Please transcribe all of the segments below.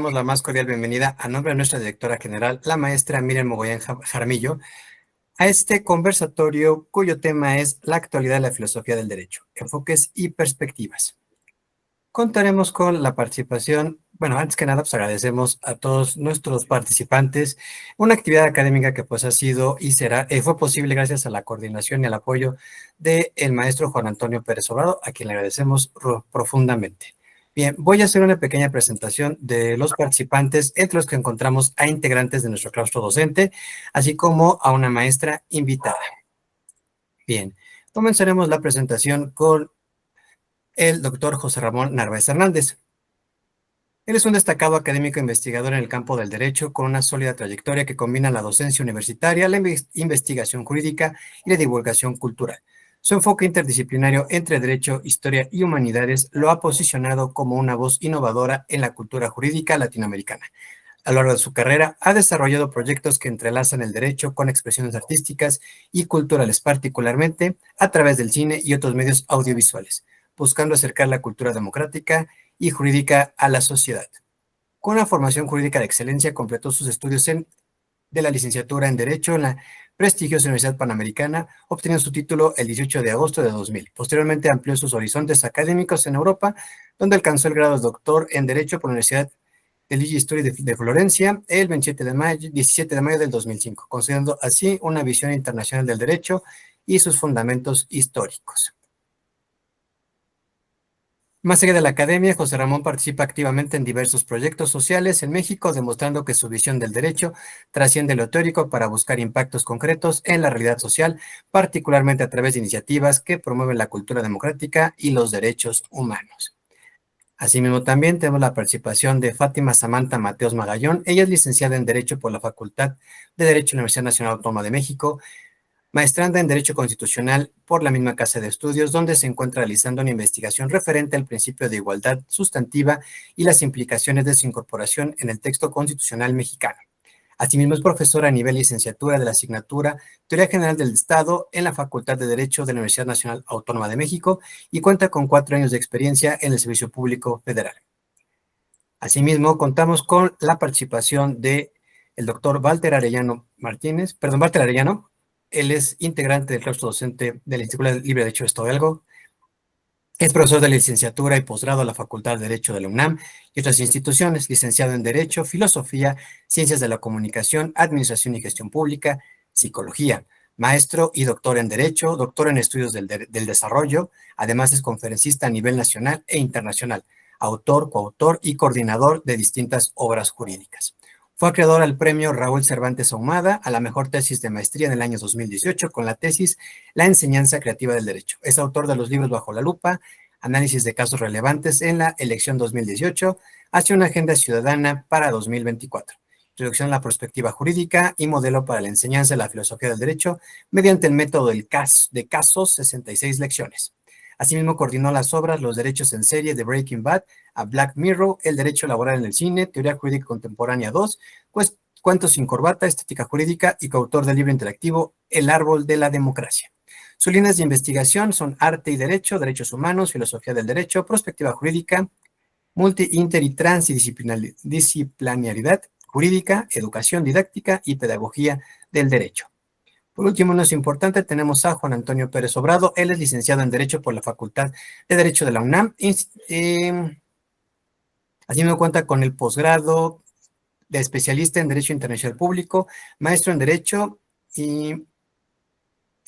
Damos la más cordial bienvenida a nombre de nuestra directora general, la maestra Miriam Mogollón Jaramillo, a este conversatorio cuyo tema es la actualidad de la filosofía del derecho, enfoques y perspectivas. Contaremos con la participación, bueno, antes que nada, pues agradecemos a todos nuestros participantes, una actividad académica que pues ha sido y será, fue posible gracias a la coordinación y al apoyo del maestro Juan Antonio Pérez Obrado, a quien le agradecemos profundamente. Bien, voy a hacer una pequeña presentación de los participantes, entre los que encontramos a integrantes de nuestro claustro docente, así como a una maestra invitada. Bien, comenzaremos la presentación con el doctor José Ramón Narváez Hernández. Él es un destacado académico investigador en el campo del derecho con una sólida trayectoria que combina la docencia universitaria, la investigación jurídica y la divulgación cultural. Su enfoque interdisciplinario entre derecho, historia y humanidades lo ha posicionado como una voz innovadora en la cultura jurídica latinoamericana. A lo largo de su carrera, ha desarrollado proyectos que entrelazan el derecho con expresiones artísticas y culturales, particularmente a través del cine y otros medios audiovisuales, buscando acercar la cultura democrática y jurídica a la sociedad. Con una formación jurídica de excelencia, completó sus estudios de la licenciatura en Derecho en la prestigiosa Universidad Panamericana, obteniendo su título el 18 de agosto de 2000. Posteriormente amplió sus horizontes académicos en Europa, donde alcanzó el grado de doctor en Derecho por la Universidad de Ligia Story de Florencia el 17 de mayo del 2005, considerando así una visión internacional del derecho y sus fundamentos históricos. Más allá de la academia, José Ramón participa activamente en diversos proyectos sociales en México, demostrando que su visión del derecho trasciende lo teórico para buscar impactos concretos en la realidad social, particularmente a través de iniciativas que promueven la cultura democrática y los derechos humanos. Asimismo, también tenemos la participación de Fátima Samantha Mateos Magallón. Ella es licenciada en Derecho por la Facultad de Derecho de la Universidad Nacional Autónoma de México, maestranda en Derecho Constitucional por la misma casa de estudios, donde se encuentra realizando una investigación referente al principio de igualdad sustantiva y las implicaciones de su incorporación en el texto constitucional mexicano. Asimismo, es profesora a nivel licenciatura de la asignatura Teoría General del Estado en la Facultad de Derecho de la Universidad Nacional Autónoma de México y cuenta con 4 años de experiencia en el Servicio Público Federal. Asimismo, contamos con la participación de el doctor Walter Arellano. Él es integrante del claustro docente del Instituto Libre de Derecho de Estado de Hidalgo. Es profesor de licenciatura y posgrado a la Facultad de Derecho de la UNAM y otras instituciones, licenciado en Derecho, Filosofía, Ciencias de la Comunicación, Administración y Gestión Pública, Psicología, maestro y doctor en Derecho, doctor en Estudios del Desarrollo. Además es conferencista a nivel nacional e internacional, autor, coautor y coordinador de distintas obras jurídicas. Fue acreedor al premio Raúl Cervantes Ahumada a la mejor tesis de maestría en el año 2018 con la tesis La enseñanza creativa del derecho. Es autor de los libros Bajo la lupa, Análisis de casos relevantes en la elección 2018, hacia una agenda ciudadana para 2024. Introducción a la perspectiva jurídica y modelo para la enseñanza de la filosofía del derecho mediante el método de casos, 66 lecciones. Asimismo, coordinó las obras Los derechos en serie de Breaking Bad, a Black Mirror, El derecho laboral en el cine, Teoría jurídica contemporánea 2, pues, Cuentos sin corbata, Estética jurídica y coautor del libro interactivo El árbol de la democracia. Sus líneas de investigación son arte y derecho, derechos humanos, filosofía del derecho, perspectiva jurídica, inter y transdisciplinariedad jurídica, educación didáctica y pedagogía del derecho. Por último, no es importante, tenemos a Juan Antonio Pérez Obrado. Él es licenciado en Derecho por la Facultad de Derecho de la UNAM. Asimismo cuenta con el posgrado de especialista en Derecho Internacional Público, maestro en Derecho y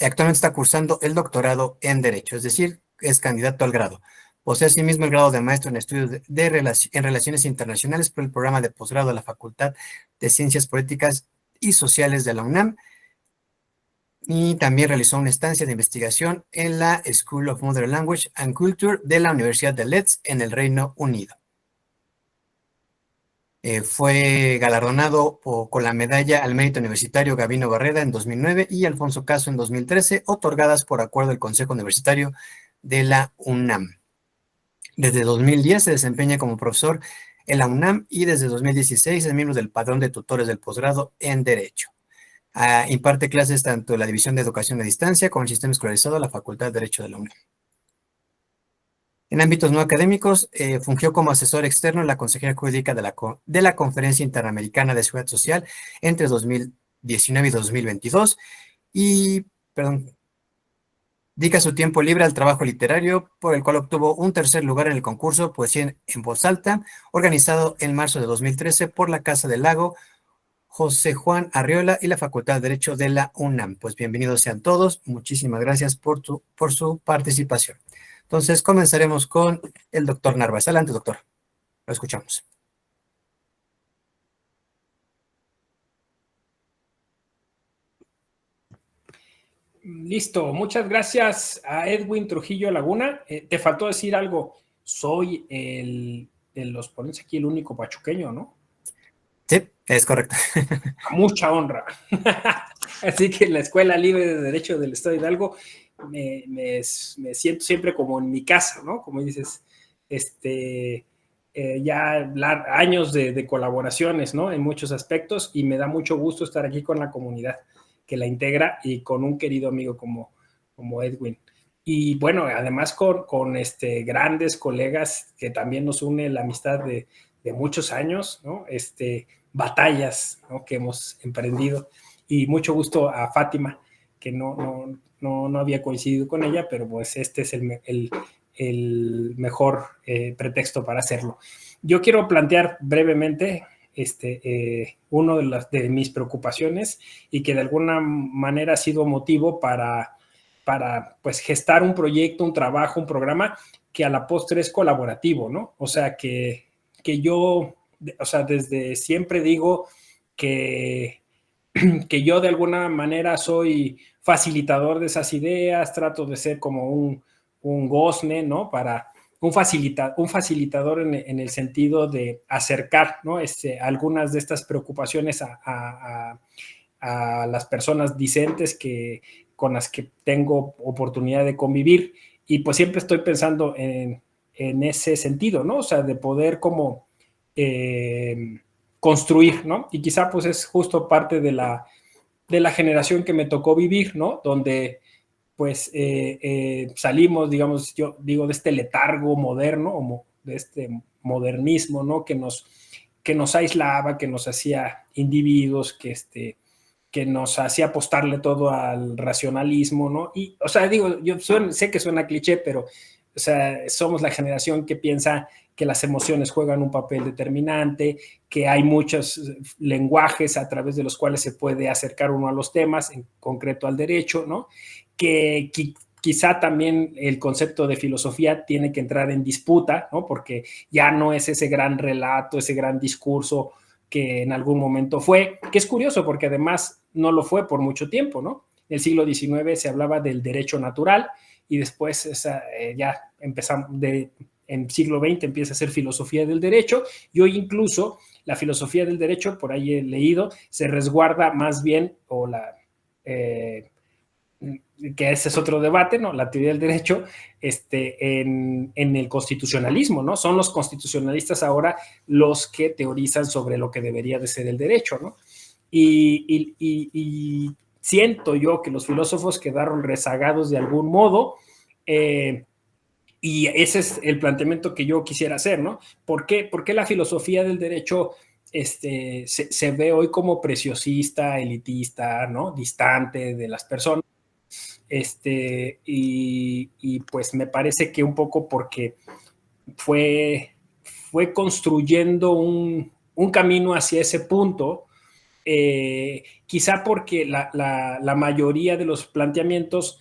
actualmente está cursando el doctorado en Derecho, es decir, es candidato al grado. Posee asimismo el grado de maestro en estudios en Relaciones Internacionales por el programa de posgrado de la Facultad de Ciencias Políticas y Sociales de la UNAM. Y también realizó una estancia de investigación en la School of Modern Language and Culture de la Universidad de Leeds en el Reino Unido. Fue galardonado con la medalla al mérito universitario Gabino Barreda en 2009 y Alfonso Caso en 2013, otorgadas por acuerdo del Consejo Universitario de la UNAM. Desde 2010 se desempeña como profesor en la UNAM y desde 2016 es miembro del Padrón de Tutores del Posgrado en Derecho. Imparte clases tanto en la División de Educación a Distancia como en el Sistema Escolarizado de la Facultad de Derecho de la UNAM. En ámbitos no académicos, fungió como asesor externo en la Consejería Jurídica de la Conferencia Interamericana de Seguridad Social entre 2019 y 2022 y, perdón, dedica su tiempo libre al trabajo literario, por el cual obtuvo un tercer lugar en el concurso Poesía en Voz Alta, organizado en marzo de 2013 por la Casa del Lago, José Juan Arriola y la Facultad de Derecho de la UNAM. Pues bienvenidos sean todos. Muchísimas gracias por su participación. Entonces comenzaremos con el doctor Narváez. Adelante, doctor. Lo escuchamos. Listo, muchas gracias a Edwin Trujillo Laguna. Te faltó decir algo. Soy de los ponentes aquí el único pachuqueño, ¿no? Sí, es correcto. A mucha honra. Así que en la Escuela Libre de Derecho del Estado de Hidalgo me siento siempre como en mi casa, ¿no? Como dices, ya años de colaboraciones, ¿no? En muchos aspectos, y me da mucho gusto estar aquí con la comunidad que la integra y con un querido amigo como Edwin. Y bueno, además con grandes colegas que también nos une la amistad de muchos años, ¿no? Batallas, ¿no? Que hemos emprendido. Y mucho gusto a Fátima, que no había coincidido con ella, pero pues este es el mejor pretexto para hacerlo. Yo quiero plantear brevemente uno de mis preocupaciones y que de alguna manera ha sido motivo para pues gestar un proyecto, un trabajo, un programa que a la postre es colaborativo, ¿no? O sea, que yo, o sea, desde siempre digo que, que yo de alguna manera soy facilitador de esas ideas, trato de ser como un gozne, ¿no? Para un facilitador en el sentido de acercar, ¿no? Algunas de estas preocupaciones a las personas discentes con las que tengo oportunidad de convivir, y pues siempre estoy pensando en ese sentido, ¿no? O sea, de poder como construir, ¿no? Y quizá pues es justo parte de la generación que me tocó vivir, ¿no? Donde pues salimos, digamos, yo digo, de este letargo moderno, o de este modernismo, ¿no? Que nos aislaba, que nos hacía individuos, que nos hacía apostarle todo al racionalismo, ¿no? Y, o sea, digo, sé que suena cliché, pero, o sea, somos la generación que piensa que las emociones juegan un papel determinante, que hay muchos lenguajes a través de los cuales se puede acercar uno a los temas, en concreto al derecho, ¿no? Que quizá también el concepto de filosofía tiene que entrar en disputa, ¿no? Porque ya no es ese gran relato, ese gran discurso que en algún momento fue, que es curioso porque además no lo fue por mucho tiempo, ¿no? En el siglo XIX se hablaba del derecho natural y después ya empezamos, en el siglo XX empieza a ser filosofía del derecho, y hoy incluso la filosofía del derecho, por ahí he leído, se resguarda más bien, o que ese es otro debate, ¿no? La teoría del derecho, en el constitucionalismo, ¿no? Son los constitucionalistas ahora los que teorizan sobre lo que debería de ser el derecho, ¿no? Y siento yo que los filósofos quedaron rezagados de algún modo, y ese es el planteamiento que yo quisiera hacer, ¿no? ¿Por qué la filosofía del derecho se ve hoy como preciosista, elitista, ¿no? Distante de las personas? Y pues me parece que un poco porque fue construyendo un camino hacia ese punto, quizá porque la mayoría de los planteamientos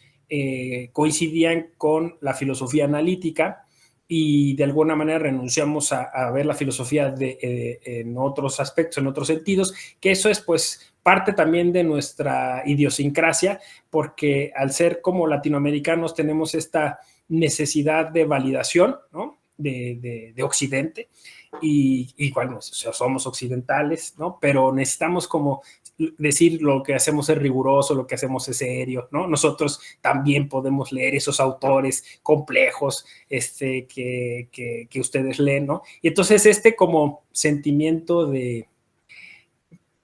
coincidían con la filosofía analítica, y de alguna manera renunciamos a ver la filosofía en otros aspectos, en otros sentidos, que eso es pues parte también de nuestra idiosincrasia, porque al ser como latinoamericanos tenemos esta necesidad de validación, ¿no? de Occidente, y bueno, o sea, somos occidentales, ¿no? Pero necesitamos como decir lo que hacemos es riguroso, lo que hacemos es serio, ¿no? Nosotros también podemos leer esos autores complejos que ustedes leen, ¿no? Y entonces como sentimiento de,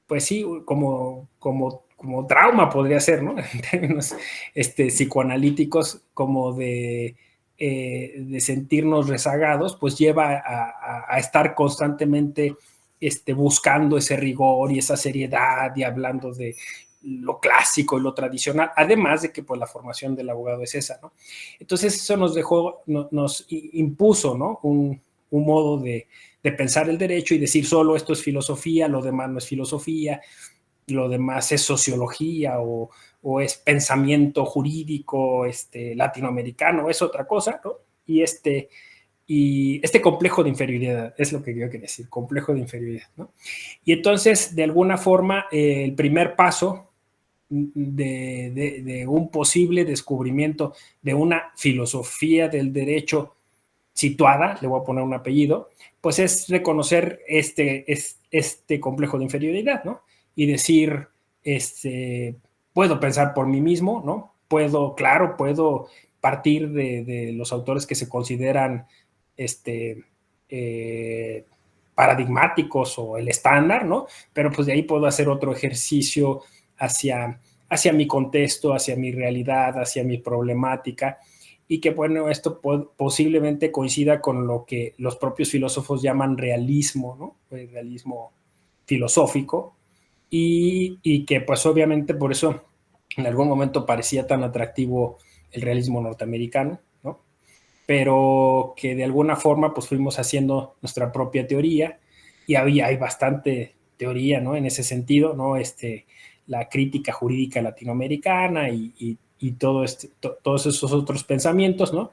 pues sí, como trauma podría ser, ¿no? En términos psicoanalíticos, como de de sentirnos rezagados, pues lleva a estar constantemente buscando ese rigor y esa seriedad y hablando de lo clásico y lo tradicional, además de que pues la formación del abogado es esa, ¿no? Entonces eso nos dejó, nos impuso, ¿no? Un modo de pensar el derecho y decir solo esto es filosofía, lo demás no es filosofía, lo demás es sociología o es pensamiento jurídico latinoamericano, es otra cosa, ¿no? Y este complejo de inferioridad, es lo que yo quería decir, complejo de inferioridad, ¿no? Y entonces, de alguna forma, el primer paso de un posible descubrimiento de una filosofía del derecho situada, le voy a poner un apellido, pues es reconocer este complejo de inferioridad, ¿no? Y decir, puedo pensar por mí mismo, ¿no? Puedo partir de los autores que se consideran eh, paradigmáticos o el estándar, ¿no? Pero pues de ahí puedo hacer otro ejercicio hacia mi contexto, hacia mi realidad, hacia mi problemática, y que bueno, esto posiblemente coincida con lo que los propios filósofos llaman realismo, ¿no? El realismo filosófico, y que pues obviamente por eso en algún momento parecía tan atractivo el realismo norteamericano, ¿no? Pero que de alguna forma pues fuimos haciendo nuestra propia teoría y hay bastante teoría, ¿no? En ese sentido, ¿no? La crítica jurídica latinoamericana y todos esos otros pensamientos, ¿no?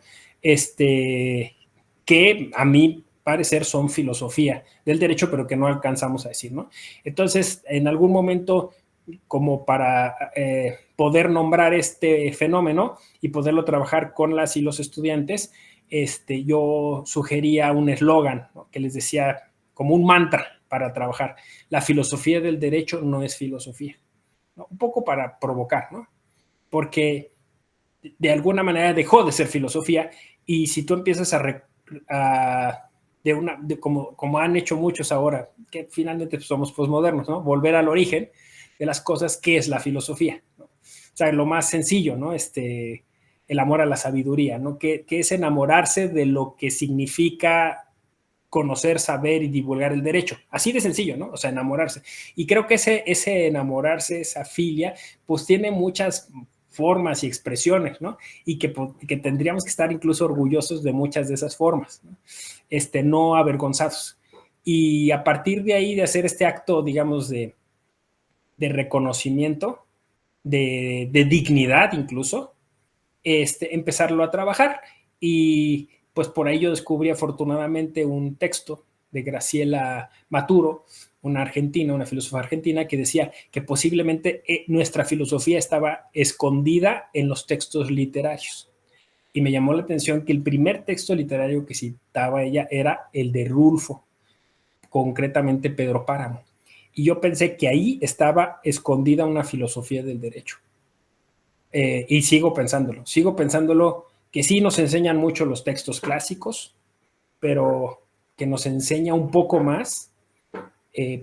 Que a mí parecer son filosofía del derecho, pero que no alcanzamos a decir, ¿no? Entonces, en algún momento, como para poder nombrar este fenómeno y poderlo trabajar con las y los estudiantes, yo sugería un eslogan, ¿no? Que les decía como un mantra para trabajar. La filosofía del derecho no es filosofía, ¿no? Un poco para provocar, ¿no? Porque de alguna manera dejó de ser filosofía y si tú empiezas como han hecho muchos ahora, que finalmente somos posmodernos, ¿no? Volver al origen de las cosas, ¿qué es la filosofía? ¿No? O sea, lo más sencillo, ¿no? El amor a la sabiduría, ¿no? Que es enamorarse de lo que significa conocer, saber y divulgar el derecho. Así de sencillo, ¿no? O sea, enamorarse. Y creo que ese enamorarse, esa filia, pues tiene muchas formas y expresiones, ¿no? Y que tendríamos que estar incluso orgullosos de muchas de esas formas, ¿no? No avergonzados. Y a partir de ahí, de hacer este acto, digamos, de reconocimiento, de dignidad incluso, empezarlo a trabajar. Y pues por ahí yo descubrí afortunadamente un texto de Graciela Maturo, una argentina, una filósofa argentina, que decía que posiblemente nuestra filosofía estaba escondida en los textos literarios. Y me llamó la atención que el primer texto literario que citaba ella era el de Rulfo, concretamente Pedro Páramo. Y yo pensé que ahí estaba escondida una filosofía del derecho. Y sigo pensándolo que sí nos enseñan mucho los textos clásicos, pero que nos enseña un poco más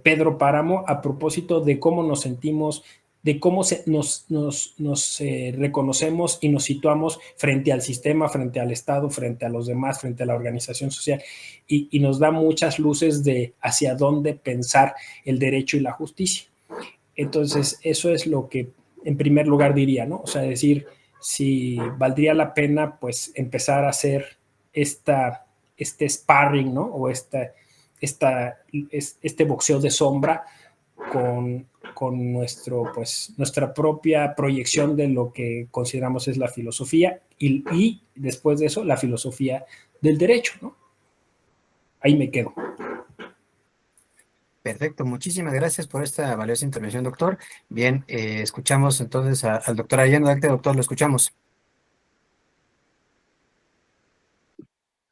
Pedro Páramo a propósito de cómo nos sentimos, de cómo nos reconocemos y nos situamos frente al sistema, frente al Estado, frente a los demás, frente a la organización social, y nos da muchas luces de hacia dónde pensar el derecho y la justicia. Entonces, eso es lo que en primer lugar diría, ¿no? O sea, decir si valdría la pena, pues, empezar a hacer este sparring, ¿no? O este boxeo de sombra con nuestra propia proyección de lo que consideramos es la filosofía y después de eso, la filosofía del derecho, ¿no? Ahí me quedo. Perfecto, muchísimas gracias por esta valiosa intervención, doctor. Bien, escuchamos entonces al doctor Arellano. Adelante, doctor, lo escuchamos.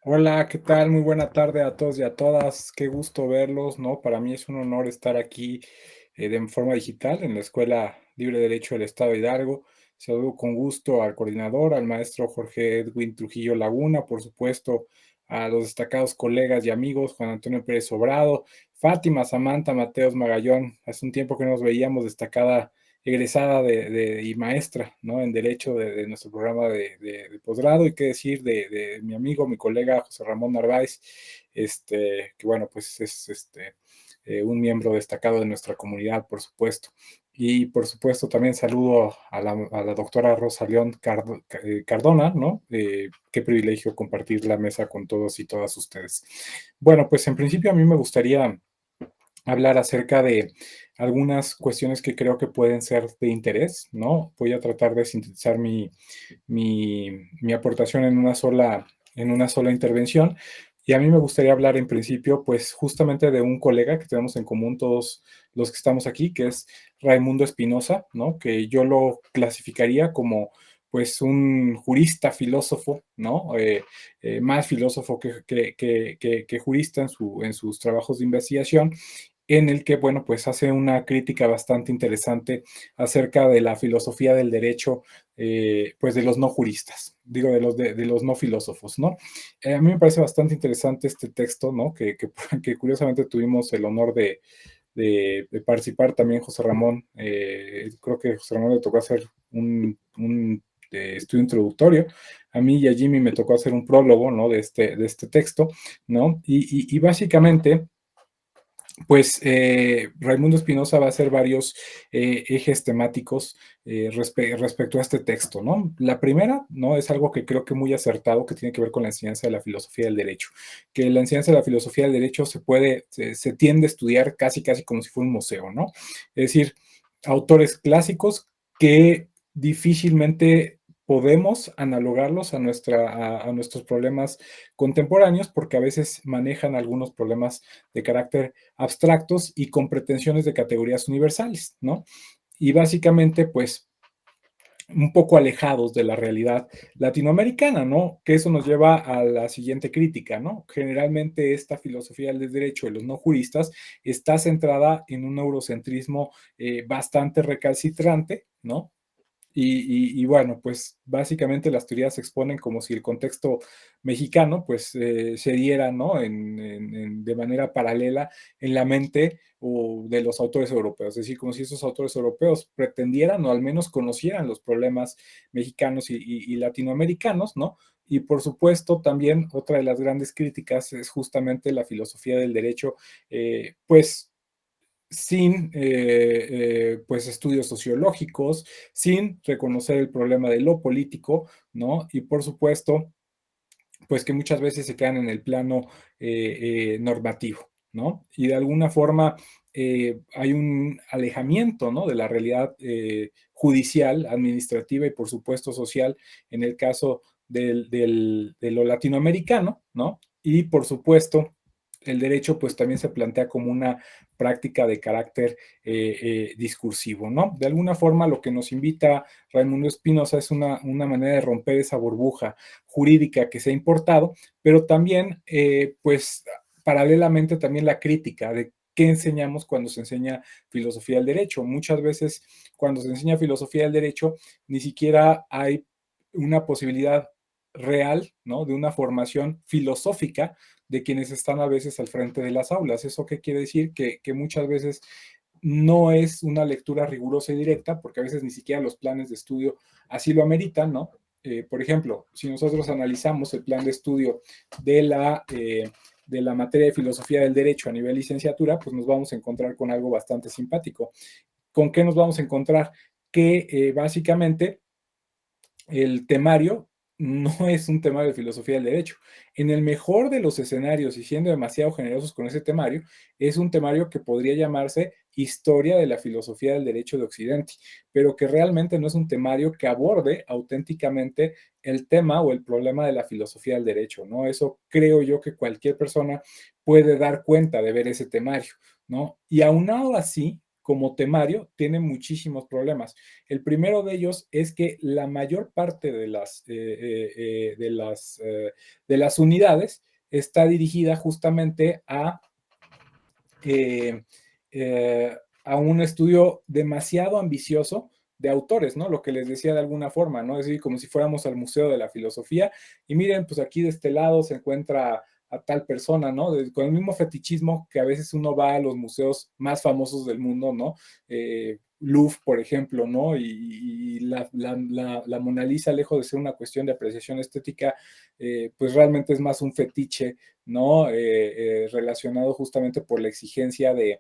Hola, ¿qué tal? Muy buena tarde a todos y a todas. Qué gusto verlos, ¿no? Para mí es un honor estar aquí de forma digital en la Escuela Libre Derecho del Estado de Hidalgo. Saludo con gusto al coordinador, al maestro Jorge Edwin Trujillo Laguna, por supuesto, a los destacados colegas y amigos, Juan Antonio Pérez Obrado, Fátima, Samantha, Mateos Magallón. Hace un tiempo que no nos veíamos, destacada egresada y maestra, ¿no? En Derecho de nuestro programa de posgrado, y qué decir de mi amigo, mi colega José Ramón Narváez, que bueno, pues es un miembro destacado de nuestra comunidad, por supuesto. Y por supuesto también saludo a la doctora Rosa León Cardona, ¿no? Qué privilegio compartir la mesa con todos y todas ustedes. Bueno, pues en principio a mí me gustaría hablar acerca de algunas cuestiones que creo que pueden ser de interés, ¿no? Voy a tratar de sintetizar mi aportación en una sola intervención. Y a mí me gustaría hablar en principio, pues justamente de un colega que tenemos en común todos los que estamos aquí, que es Raimundo Espinosa, ¿no? Que yo lo clasificaría como pues un jurista filósofo, ¿no? Más filósofo que jurista en sus trabajos de investigación, en el que, bueno, pues hace una crítica bastante interesante acerca de la filosofía del derecho, pues de los no juristas, digo, de los no filósofos, ¿no? A mí me parece bastante interesante este texto, ¿no? Que curiosamente tuvimos el honor de participar también José Ramón. Creo que José Ramón le tocó hacer un estudio introductorio. A mí y a Jimmy me tocó hacer un prólogo, ¿no? De este texto, ¿no? Y básicamente pues Raimundo Espinosa va a hacer varios ejes temáticos respecto a este texto, ¿no? La primera, ¿no? Es algo que creo que muy acertado, que tiene que ver con la enseñanza de la filosofía del derecho, que la enseñanza de la filosofía del derecho se tiende a estudiar casi como si fuera un museo, ¿no? Es decir, autores clásicos que difícilmente podemos analogarlos a nuestros problemas contemporáneos, porque a veces manejan algunos problemas de carácter abstractos y con pretensiones de categorías universales, ¿no? Y básicamente, pues, un poco alejados de la realidad latinoamericana, ¿no? Que eso nos lleva a la siguiente crítica, ¿no? Generalmente esta filosofía del derecho de los no juristas está centrada en un eurocentrismo bastante recalcitrante, ¿no? Y bueno, pues básicamente las teorías se exponen como si el contexto mexicano pues se diera, ¿no? De manera paralela en la mente de los autores europeos, es decir, como si esos autores europeos pretendieran o al menos conocieran los problemas mexicanos y latinoamericanos, ¿no? Y por supuesto también otra de las grandes críticas es justamente la filosofía del derecho, pues sin pues estudios sociológicos, sin reconocer el problema de lo político, ¿no? Y por supuesto, pues que muchas veces se quedan en el plano normativo, ¿no? Y de alguna forma hay un alejamiento, ¿no? De la realidad judicial, administrativa y por supuesto social en el caso de lo latinoamericano, ¿no? Y por supuesto, el derecho pues también se plantea como una práctica de carácter discursivo, ¿no? De alguna forma lo que nos invita Raimundo Espinosa es una manera de romper esa burbuja jurídica que se ha importado, pero también, pues, paralelamente también la crítica de qué enseñamos cuando se enseña filosofía del derecho. Muchas veces cuando se enseña filosofía del derecho ni siquiera hay una posibilidad real, ¿no? De una formación filosófica de quienes están a veces al frente de las aulas. ¿Eso qué quiere decir? Que muchas veces no es una lectura rigurosa y directa, porque a veces ni siquiera los planes de estudio así lo ameritan, ¿no? Por ejemplo, si nosotros analizamos el plan de estudio de la materia de filosofía del derecho a nivel licenciatura, pues nos vamos a encontrar con algo bastante simpático. ¿Con qué nos vamos a encontrar? Que básicamente el temario no es un temario de filosofía del derecho. En el mejor de los escenarios, y siendo demasiado generosos con ese temario, es un temario que podría llamarse Historia de la Filosofía del Derecho de Occidente, pero que realmente no es un temario que aborde auténticamente el tema o el problema de la filosofía del derecho, ¿no? Eso creo yo que cualquier persona puede dar cuenta de ver ese temario, ¿no? Y aunado así, como temario, tiene muchísimos problemas. El primero de ellos es que la mayor parte de las unidades está dirigida justamente eh, a un estudio demasiado ambicioso de autores, ¿no? Lo que les decía de alguna forma, ¿no? Es decir, como si fuéramos al Museo de la Filosofía y miren, pues aquí de este lado se encuentra a tal persona, ¿no? Con el mismo fetichismo que a veces uno va a los museos más famosos del mundo, ¿no? Louvre, por ejemplo, ¿no? Y la Mona Lisa, lejos de ser una cuestión de apreciación estética, pues realmente es más un fetiche, ¿no? Relacionado justamente por la exigencia de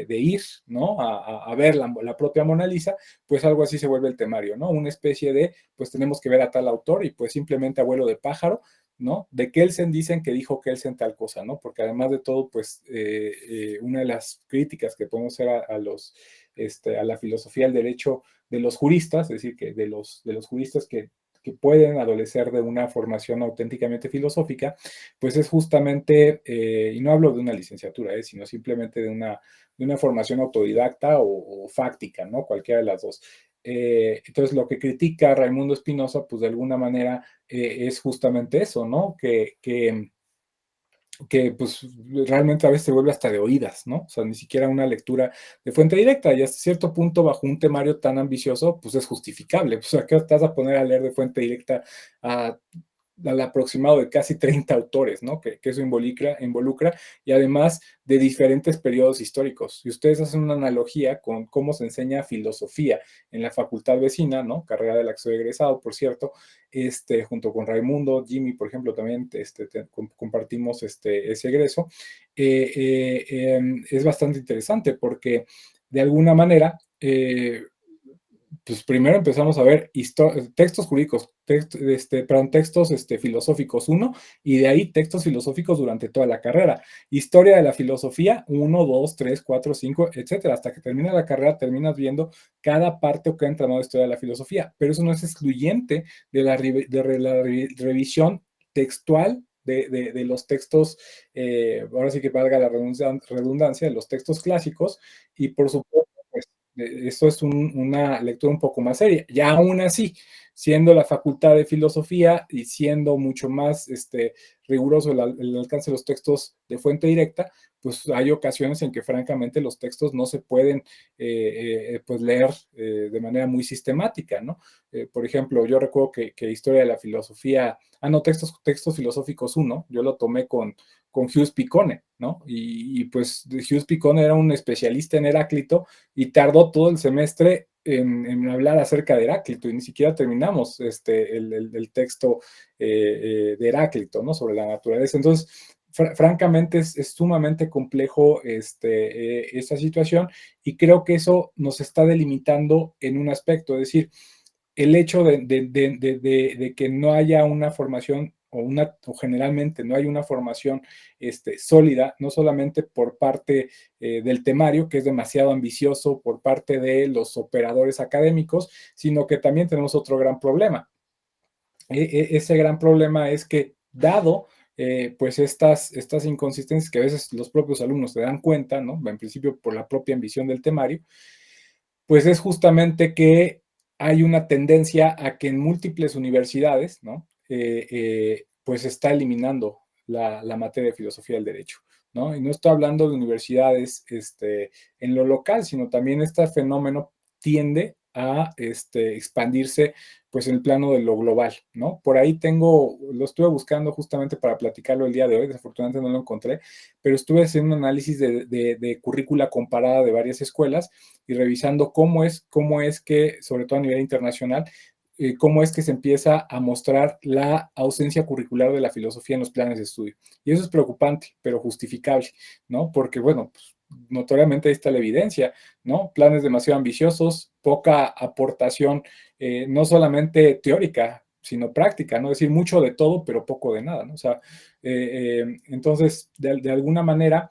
ir, ¿no? A ver la propia Mona Lisa, pues algo así se vuelve el temario, ¿no? Una especie de, pues tenemos que ver a tal autor y pues simplemente abuelo de pájaro, ¿no? De Kelsen dicen que dijo Kelsen tal cosa, ¿no? Porque además de todo, pues una de las críticas que podemos hacer a la filosofía del derecho de los juristas, es decir, que de los juristas que pueden adolecer de una formación auténticamente filosófica, pues es justamente, y no hablo de una licenciatura, sino simplemente de una formación autodidacta o fáctica, ¿no? Cualquiera de las dos. Entonces, lo que critica Raimundo Espinosa, pues de alguna manera es justamente eso, ¿no? Que pues realmente a veces se vuelve hasta de oídas, ¿no? O sea, ni siquiera una lectura de fuente directa y hasta cierto punto bajo un temario tan ambicioso, pues es justificable. O sea, ¿qué te vas a poner a leer de fuente directa al aproximado de casi 30 autores, ¿no? Que eso involucra y además de diferentes periodos históricos. Si ustedes hacen una analogía con cómo se enseña filosofía en la facultad vecina, ¿no? Carrera de la que soy egresado, por cierto, junto con Raimundo, Jimmy, por ejemplo, también compartimos ese egreso, es bastante interesante porque de alguna manera pues primero empezamos a ver textos jurídicos, textos filosóficos 1, y de ahí textos filosóficos durante toda la carrera. Historia de la filosofía 1, 2, 3, 4, 5, etcétera. Hasta que termina la carrera terminas viendo cada parte o cada entramado de historia de la filosofía, pero eso no es excluyente de la revisión textual de los textos, ahora sí que valga la redundancia, de los textos clásicos, y por supuesto, pues esto es una lectura un poco más seria. Y aún así, siendo la facultad de filosofía y siendo mucho más riguroso el alcance de los textos de fuente directa, pues hay ocasiones en que francamente los textos no se pueden pues leer de manera muy sistemática, ¿no? Por ejemplo, yo recuerdo que Historia de la Filosofía, no, textos filosóficos 1, yo lo tomé con Hughes Picone, ¿no? Y pues Hughes Picone era un especialista en Heráclito y tardó todo el semestre en hablar acerca de Heráclito y ni siquiera terminamos el texto de Heráclito, ¿no? Sobre la naturaleza. Entonces, francamente es sumamente complejo esta situación y creo que eso nos está delimitando en un aspecto, es decir, el hecho de que no haya una formación o generalmente no hay una formación sólida, no solamente por parte del temario, que es demasiado ambicioso, por parte de los operadores académicos, sino que también tenemos otro gran problema. Ese gran problema es que dado pues estas inconsistencias que a veces los propios alumnos se dan cuenta, ¿no? En principio por la propia ambición del temario, pues es justamente que hay una tendencia a que en múltiples universidades, ¿no? Pues está eliminando la materia de filosofía del derecho, ¿no? Y no estoy hablando de universidades en lo local, sino también este fenómeno tiende a expandirse pues en el plano de lo global, ¿no? Por ahí lo estuve buscando justamente para platicarlo el día de hoy, desafortunadamente no lo encontré, pero estuve haciendo un análisis de currícula comparada de varias escuelas y revisando cómo es que, sobre todo a nivel internacional, cómo es que se empieza a mostrar la ausencia curricular de la filosofía en los planes de estudio. Y eso es preocupante, pero justificable, ¿no? Porque, bueno, pues, notoriamente ahí está la evidencia, ¿no? Planes demasiado ambiciosos, poca aportación, no solamente teórica, sino práctica, ¿no? Es decir, mucho de todo, pero poco de nada, ¿no? O sea, entonces, de alguna manera,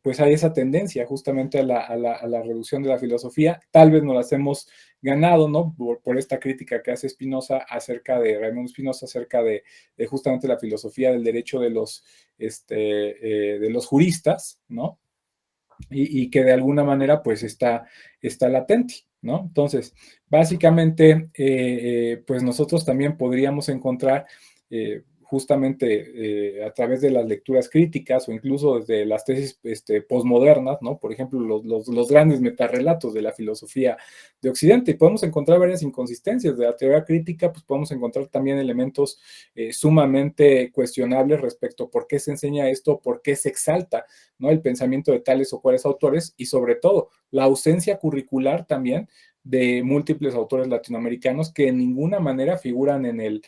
pues hay esa tendencia justamente a la reducción de la filosofía. Tal vez nos las hemos ganado, ¿no? Por esta crítica que hace Spinoza Raimundo Spinoza acerca de justamente la filosofía del derecho de los juristas, ¿no? Y que de alguna manera pues está latente, ¿no? Entonces, básicamente, pues nosotros también podríamos encontrar justamente a través de las lecturas críticas o incluso desde las tesis posmodernas, ¿no? Por ejemplo, los grandes metarrelatos de la filosofía de Occidente. Y podemos encontrar varias inconsistencias de la teoría crítica, pues podemos encontrar también elementos sumamente cuestionables respecto a por qué se enseña esto, por qué se exalta, ¿no? El pensamiento de tales o cuales autores y sobre todo la ausencia curricular también de múltiples autores latinoamericanos que en ninguna manera figuran en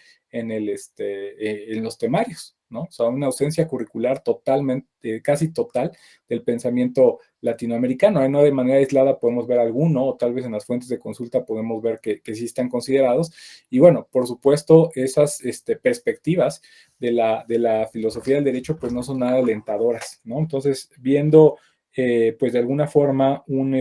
los temarios, ¿no? O sea, una ausencia curricular totalmente, casi total del pensamiento latinoamericano. No de manera aislada podemos ver alguno, o tal vez en las fuentes de consulta podemos ver que sí están considerados. Y bueno, por supuesto, esas perspectivas de la filosofía del derecho, pues no son nada alentadoras, ¿no? Entonces, viendo, pues de alguna forma, un,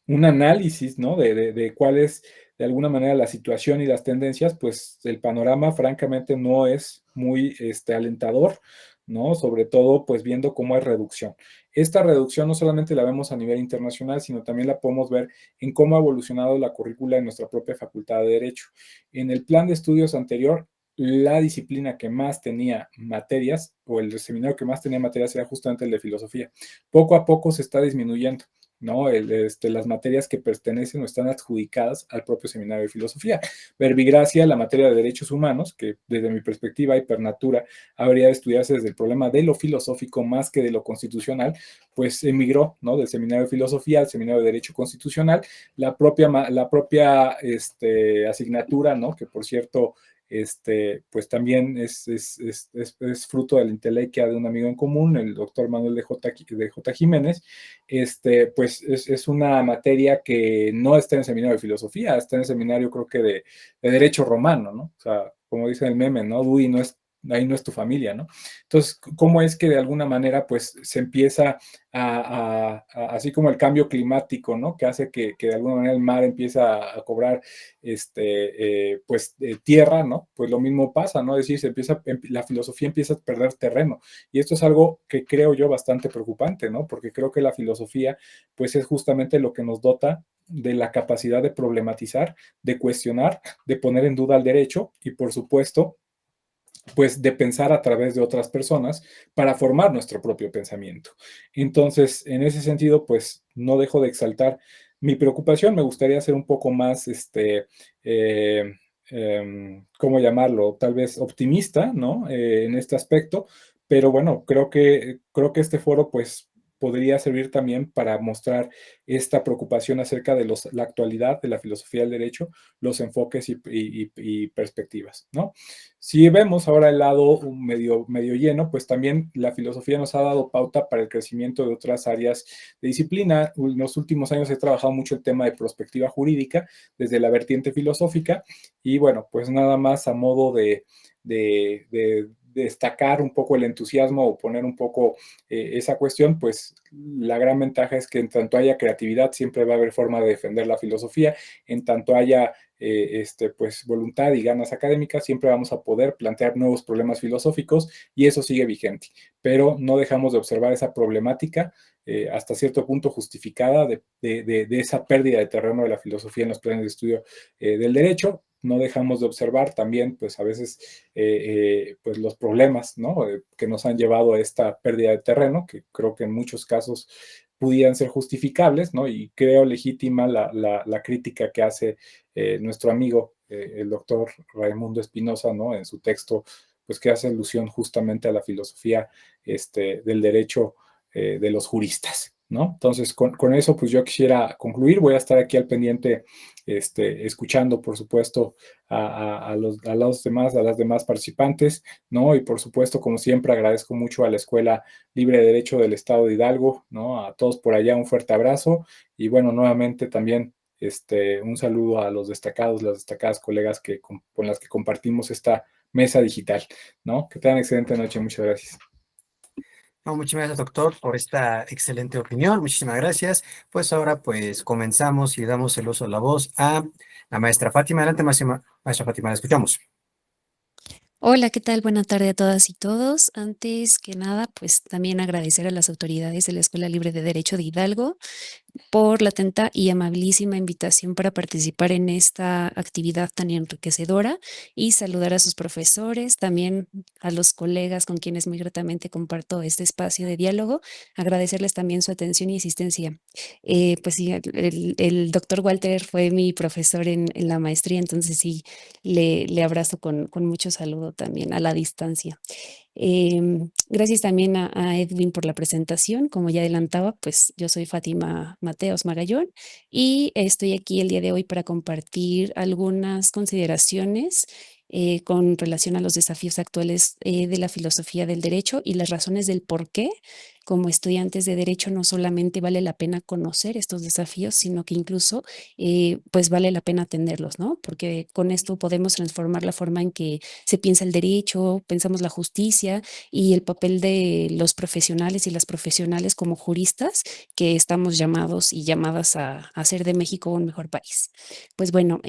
un análisis, ¿no? De cuál es de alguna manera la situación y las tendencias, pues el panorama francamente no es muy alentador, ¿no? Sobre todo pues viendo cómo hay reducción. Esta reducción no solamente la vemos a nivel internacional, sino también la podemos ver en cómo ha evolucionado la currícula en nuestra propia Facultad de Derecho. En el plan de estudios anterior, la disciplina que más tenía materias o el seminario que más tenía materias era justamente el de filosofía. Poco a poco se está disminuyendo, ¿no? Las materias que pertenecen o están adjudicadas al propio seminario de filosofía. Verbigracia, la materia de derechos humanos, que desde mi perspectiva hipernatura habría de estudiarse desde el problema de lo filosófico más que de lo constitucional, pues emigró, ¿no? Del seminario de filosofía al seminario de derecho constitucional. La propia asignatura, ¿no? Que por cierto pues también es fruto de la intelequia de un amigo en común, el doctor Manuel de J. Jiménez. Pues es una materia que no está en el seminario de filosofía, está en el seminario creo que de derecho romano, ¿no? O sea, como dice el meme, ¿no? Dewey no es, ahí no es tu familia, ¿no? Entonces, ¿cómo es que de alguna manera pues se empieza así como el cambio climático, ¿no? Que hace que de alguna manera el mar empieza a cobrar tierra, ¿no? Pues lo mismo pasa, ¿no? Es decir, la filosofía empieza a perder terreno. Y esto es algo que creo yo bastante preocupante, ¿no? Porque creo que la filosofía, pues es justamente lo que nos dota de la capacidad de problematizar, de cuestionar, de poner en duda el derecho y, por supuesto, pues de pensar a través de otras personas para formar nuestro propio pensamiento. Entonces, en ese sentido, pues no dejo de exaltar mi preocupación. Me gustaría ser un poco más, ¿cómo llamarlo? Tal vez optimista, ¿no? En este aspecto, pero bueno, creo que este foro, pues podría servir también para mostrar esta preocupación acerca de la actualidad de la filosofía del derecho, los enfoques y perspectivas, ¿no? Si vemos ahora el lado medio lleno, pues también la filosofía nos ha dado pauta para el crecimiento de otras áreas de disciplina. En los últimos años he trabajado mucho el tema de prospectiva jurídica desde la vertiente filosófica y bueno, pues nada más a modo de destacar un poco el entusiasmo o poner un poco esa cuestión, pues la gran ventaja es que en tanto haya creatividad siempre va a haber forma de defender la filosofía, en tanto haya pues voluntad y ganas académicas, siempre vamos a poder plantear nuevos problemas filosóficos y eso sigue vigente, pero no dejamos de observar esa problemática hasta cierto punto justificada de esa pérdida de terreno de la filosofía en los planes de estudio del derecho. No dejamos de observar también, pues a veces, pues los problemas, ¿no? Que nos han llevado a esta pérdida de terreno, que creo que en muchos casos pudieran ser justificables, ¿no? Y creo legítima la crítica que hace nuestro amigo, el doctor Raimundo Espinosa, ¿no? En su texto, pues que hace alusión justamente a la filosofía del derecho de los juristas, ¿no? Entonces, con eso, pues yo quisiera concluir. Voy a estar aquí al pendiente, escuchando, por supuesto, a los demás, a las demás participantes, ¿no? Y por supuesto, como siempre, agradezco mucho a la Escuela Libre de Derecho del Estado de Hidalgo, ¿no? A todos por allá, un fuerte abrazo. Y bueno, nuevamente también un saludo a los destacados, las destacadas colegas con las que compartimos esta mesa digital, ¿no? Que tengan excelente noche. Muchas gracias. No, muchas gracias, doctor, por esta excelente opinión. Muchísimas gracias. Pues ahora, pues comenzamos y damos el uso de la voz a la maestra Fátima. Adelante, maestra Fátima, la escuchamos. Hola, ¿qué tal? Buena tarde a todas y todos. Antes que nada, pues también agradecer a las autoridades de la Escuela Libre de Derecho de Hidalgo, por la atenta y amabilísima invitación para participar en esta actividad tan enriquecedora y saludar a sus profesores, también a los colegas con quienes muy gratamente comparto este espacio de diálogo, agradecerles también su atención y asistencia. Pues sí, el doctor Walter fue mi profesor en la maestría, entonces sí, le abrazo con mucho saludo también a la distancia. Gracias también a Edwin por la presentación. Como ya adelantaba, pues yo soy Fátima Mateos Magallón y estoy aquí el día de hoy para compartir algunas consideraciones con relación a los desafíos actuales de la filosofía del derecho y las razones del por qué, como estudiantes de derecho, no solamente vale la pena conocer estos desafíos, sino que incluso pues vale la pena atenderlos, ¿no? Porque con esto podemos transformar la forma en que se piensa el derecho, pensamos la justicia y el papel de los profesionales y las profesionales como juristas que estamos llamados y llamadas a hacer de México un mejor país. Pues bueno,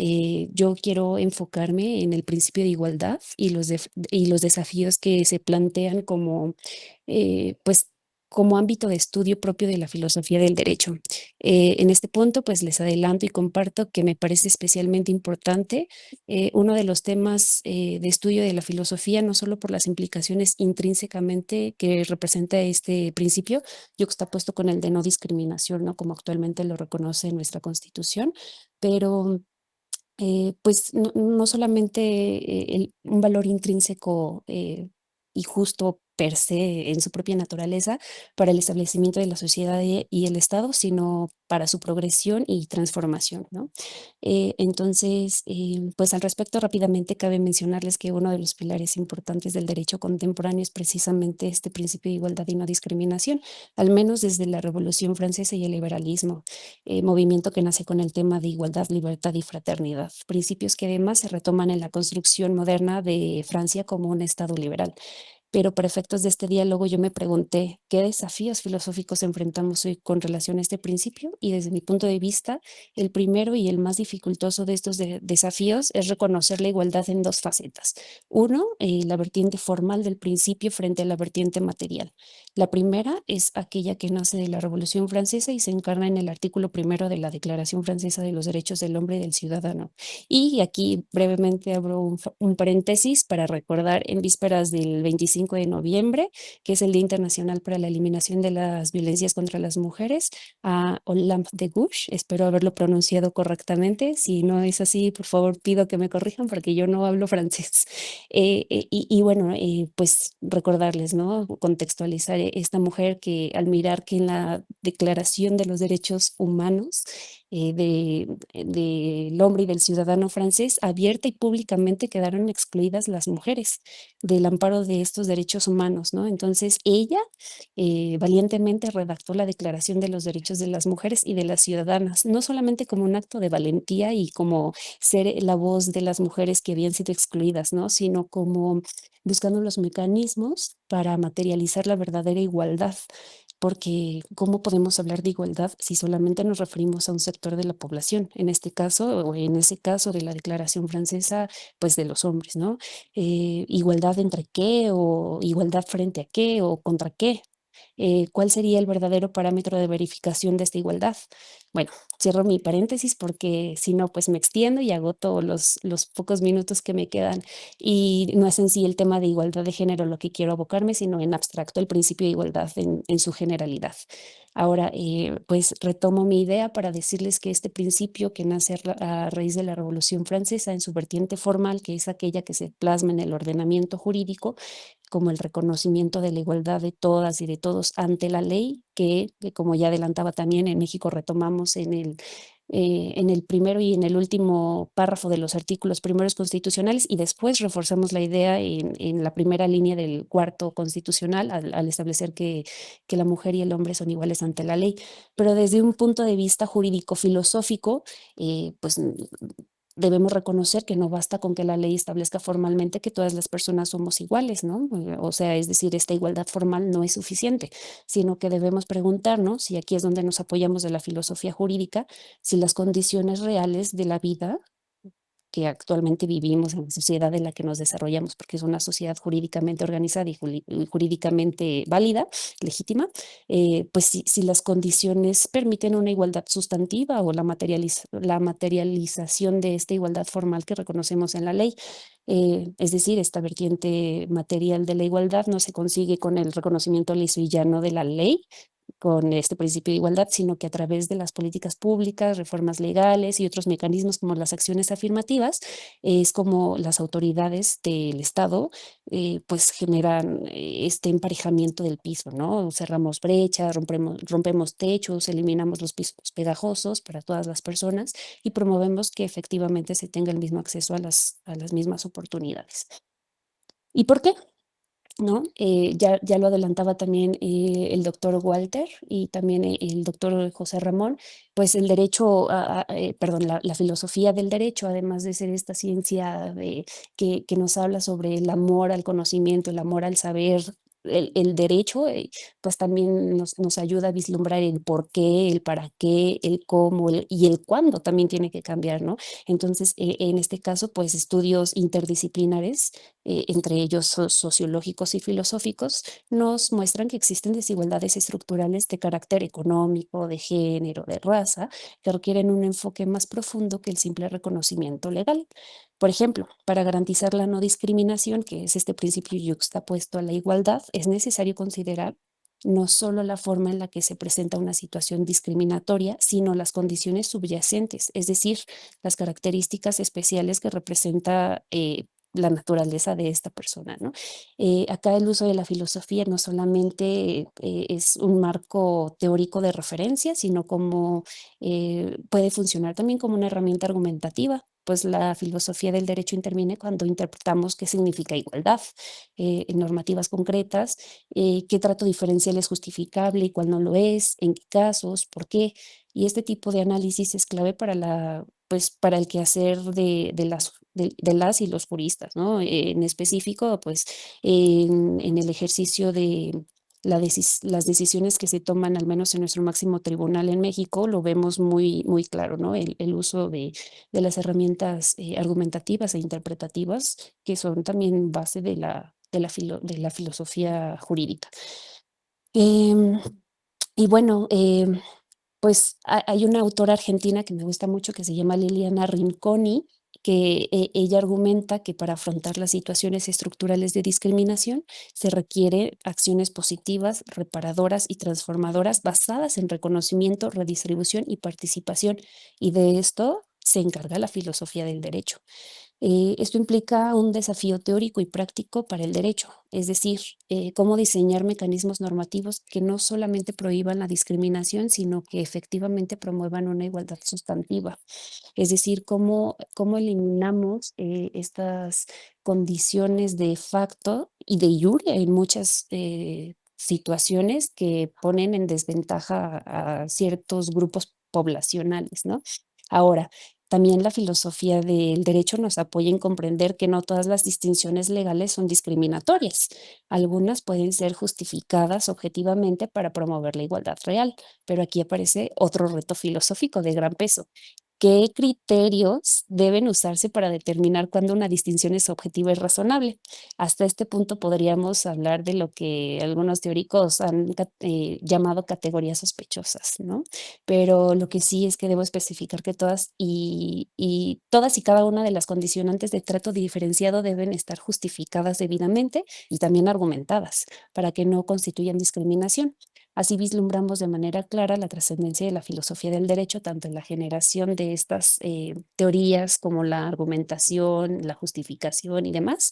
yo quiero enfocarme en el principio de igualdad y y los desafíos que se plantean como, pues, como ámbito de estudio propio de la filosofía del derecho. En este punto, pues les adelanto y comparto que me parece especialmente importante uno de los temas de estudio de la filosofía, no solo por las implicaciones intrínsecamente que representa este principio, yuxtapuesto con el de no discriminación, ¿no? Como actualmente lo reconoce nuestra Constitución, pero pues no solamente un valor intrínseco y justo per se en su propia naturaleza para el establecimiento de la sociedad y el Estado, sino para su progresión y transformación, ¿no? Entonces, pues al respecto rápidamente cabe mencionarles que uno de los pilares importantes del derecho contemporáneo es precisamente este principio de igualdad y no discriminación, al menos desde la Revolución Francesa y el liberalismo, movimiento que nace con el tema de igualdad, libertad y fraternidad, principios que además se retoman en la construcción moderna de Francia como un Estado liberal. Pero para efectos de este diálogo yo me pregunté qué desafíos filosóficos enfrentamos hoy con relación a este principio y desde mi punto de vista, el primero y el más dificultoso de estos desafíos es reconocer la igualdad en dos facetas. Uno, la vertiente formal del principio frente a la vertiente material. La primera es aquella que nace de la Revolución Francesa y se encarna en el artículo primero de la Declaración Francesa de los Derechos del Hombre y del Ciudadano. Y aquí brevemente abro un paréntesis para recordar en vísperas del 25 de noviembre, que es el Día Internacional para la Eliminación de las Violencias contra las Mujeres, a Olympe de Gouges. Espero haberlo pronunciado correctamente. Si no es así, por favor, pido que me corrijan porque yo no hablo francés. Y bueno, pues recordarles, ¿no? Contextualizar esta mujer que al mirar que en la Declaración de los Derechos Humanos del hombre y del ciudadano francés, abierta y públicamente quedaron excluidas las mujeres del amparo de estos derechos humanos, ¿no? Entonces ella valientemente redactó la Declaración de los Derechos de las Mujeres y de las Ciudadanas, no solamente como un acto de valentía y como ser la voz de las mujeres que habían sido excluidas, ¿no? Sino como buscando los mecanismos para materializar la verdadera igualdad, porque ¿cómo podemos hablar de igualdad si solamente nos referimos a un sector de la población? En este caso, o en ese caso de la Declaración Francesa, pues de los hombres, ¿no? ¿Igualdad entre qué o igualdad frente a qué o contra qué? ¿Cuál sería el verdadero parámetro de verificación de esta igualdad? Bueno, cierro mi paréntesis porque si no, pues me extiendo y agoto los pocos minutos que me quedan. Y no es en sí el tema de igualdad de género lo que quiero abocarme, sino en abstracto el principio de igualdad en su generalidad. Ahora, pues retomo mi idea para decirles que este principio que nace a raíz de la Revolución Francesa en su vertiente formal, que es aquella que se plasma en el ordenamiento jurídico, como el reconocimiento de la igualdad de todas y de todos ante la ley, que como ya adelantaba también en México retomamos en el primero y en el último párrafo de los artículos primeros constitucionales y después reforzamos la idea en la primera línea del cuarto constitucional al establecer que la mujer y el hombre son iguales ante la ley. Pero desde un punto de vista jurídico-filosófico, pues debemos reconocer que no basta con que la ley establezca formalmente que todas las personas somos iguales, ¿no? O sea, es decir, esta igualdad formal no es suficiente, sino que debemos preguntarnos, y aquí es donde nos apoyamos de la filosofía jurídica, si las condiciones reales de la vida que actualmente vivimos, en la sociedad en la que nos desarrollamos, porque es una sociedad jurídicamente organizada y jurídicamente válida, legítima, pues si las condiciones permiten una igualdad sustantiva o la materialización de esta igualdad formal que reconocemos en la ley. Es decir, esta vertiente material de la igualdad no se consigue con el reconocimiento liso y llano de la ley, con este principio de igualdad, sino que a través de las políticas públicas, reformas legales y otros mecanismos como las acciones afirmativas, es como las autoridades del Estado pues generan este emparejamiento del piso, ¿no? Cerramos brechas, rompemos techos, eliminamos los pisos pegajosos para todas las personas y promovemos que efectivamente se tenga el mismo acceso a las mismas oportunidades. ¿Y por qué? ¿No? Ya lo adelantaba también el doctor Walter y también el doctor José Ramón, pues el derecho, perdón, la filosofía del derecho, además de ser esta ciencia que nos habla sobre el amor al conocimiento, el amor al saber, el derecho, pues también nos ayuda a vislumbrar el por qué, el para qué, el cómo y el cuándo también tiene que cambiar, ¿no? Entonces, en este caso, pues estudios interdisciplinares entre ellos sociológicos y filosóficos, nos muestran que existen desigualdades estructurales de carácter económico, de género, de raza, que requieren un enfoque más profundo que el simple reconocimiento legal. Por ejemplo, para garantizar la no discriminación, que es este principio yuxtapuesto a la igualdad, es necesario considerar no solo la forma en la que se presenta una situación discriminatoria, sino las condiciones subyacentes, es decir, las características especiales que representa la naturaleza de esta persona, ¿no? Acá el uso de la filosofía no solamente es un marco teórico de referencia, sino como puede funcionar también como una herramienta argumentativa, pues la filosofía del derecho interviene cuando interpretamos qué significa igualdad en normativas concretas, qué trato diferencial es justificable y cuál no lo es, en qué casos, por qué. Y este tipo de análisis es clave para pues para el quehacer de las y los juristas, ¿no? En específico, pues en el ejercicio de las decisiones que se toman, al menos en nuestro máximo tribunal en México, lo vemos muy claro, ¿no? El uso de las herramientas argumentativas e interpretativas, que son también base de la filosofía jurídica. Em, y bueno, pues hay una autora argentina que me gusta mucho que se llama Liliana Rinconi, que ella argumenta que para afrontar las situaciones estructurales de discriminación se requiere acciones positivas, reparadoras y transformadoras basadas en reconocimiento, redistribución y participación. Y de esto se encarga la filosofía del derecho. Esto implica un desafío teórico y práctico para el derecho, es decir, cómo diseñar mecanismos normativos que no solamente prohíban la discriminación, sino que efectivamente promuevan una igualdad sustantiva. Es decir, cómo eliminamos estas condiciones de facto y de iure en muchas situaciones que ponen en desventaja a ciertos grupos poblacionales, ¿no? Ahora, también la filosofía del derecho nos apoya en comprender que no todas las distinciones legales son discriminatorias. Algunas pueden ser justificadas objetivamente para promover la igualdad real, pero aquí aparece otro reto filosófico de gran peso. ¿Qué criterios deben usarse para determinar cuándo una distinción es objetiva y razonable? Hasta este punto podríamos hablar de lo que algunos teóricos han llamado categorías sospechosas, ¿no? Pero lo que sí es que debo especificar que todas y cada una de las condicionantes de trato diferenciado deben estar justificadas debidamente y también argumentadas para que no constituyan discriminación. Así vislumbramos de manera clara la trascendencia de la filosofía del derecho, tanto en la generación de estas teorías como la argumentación, la justificación y demás,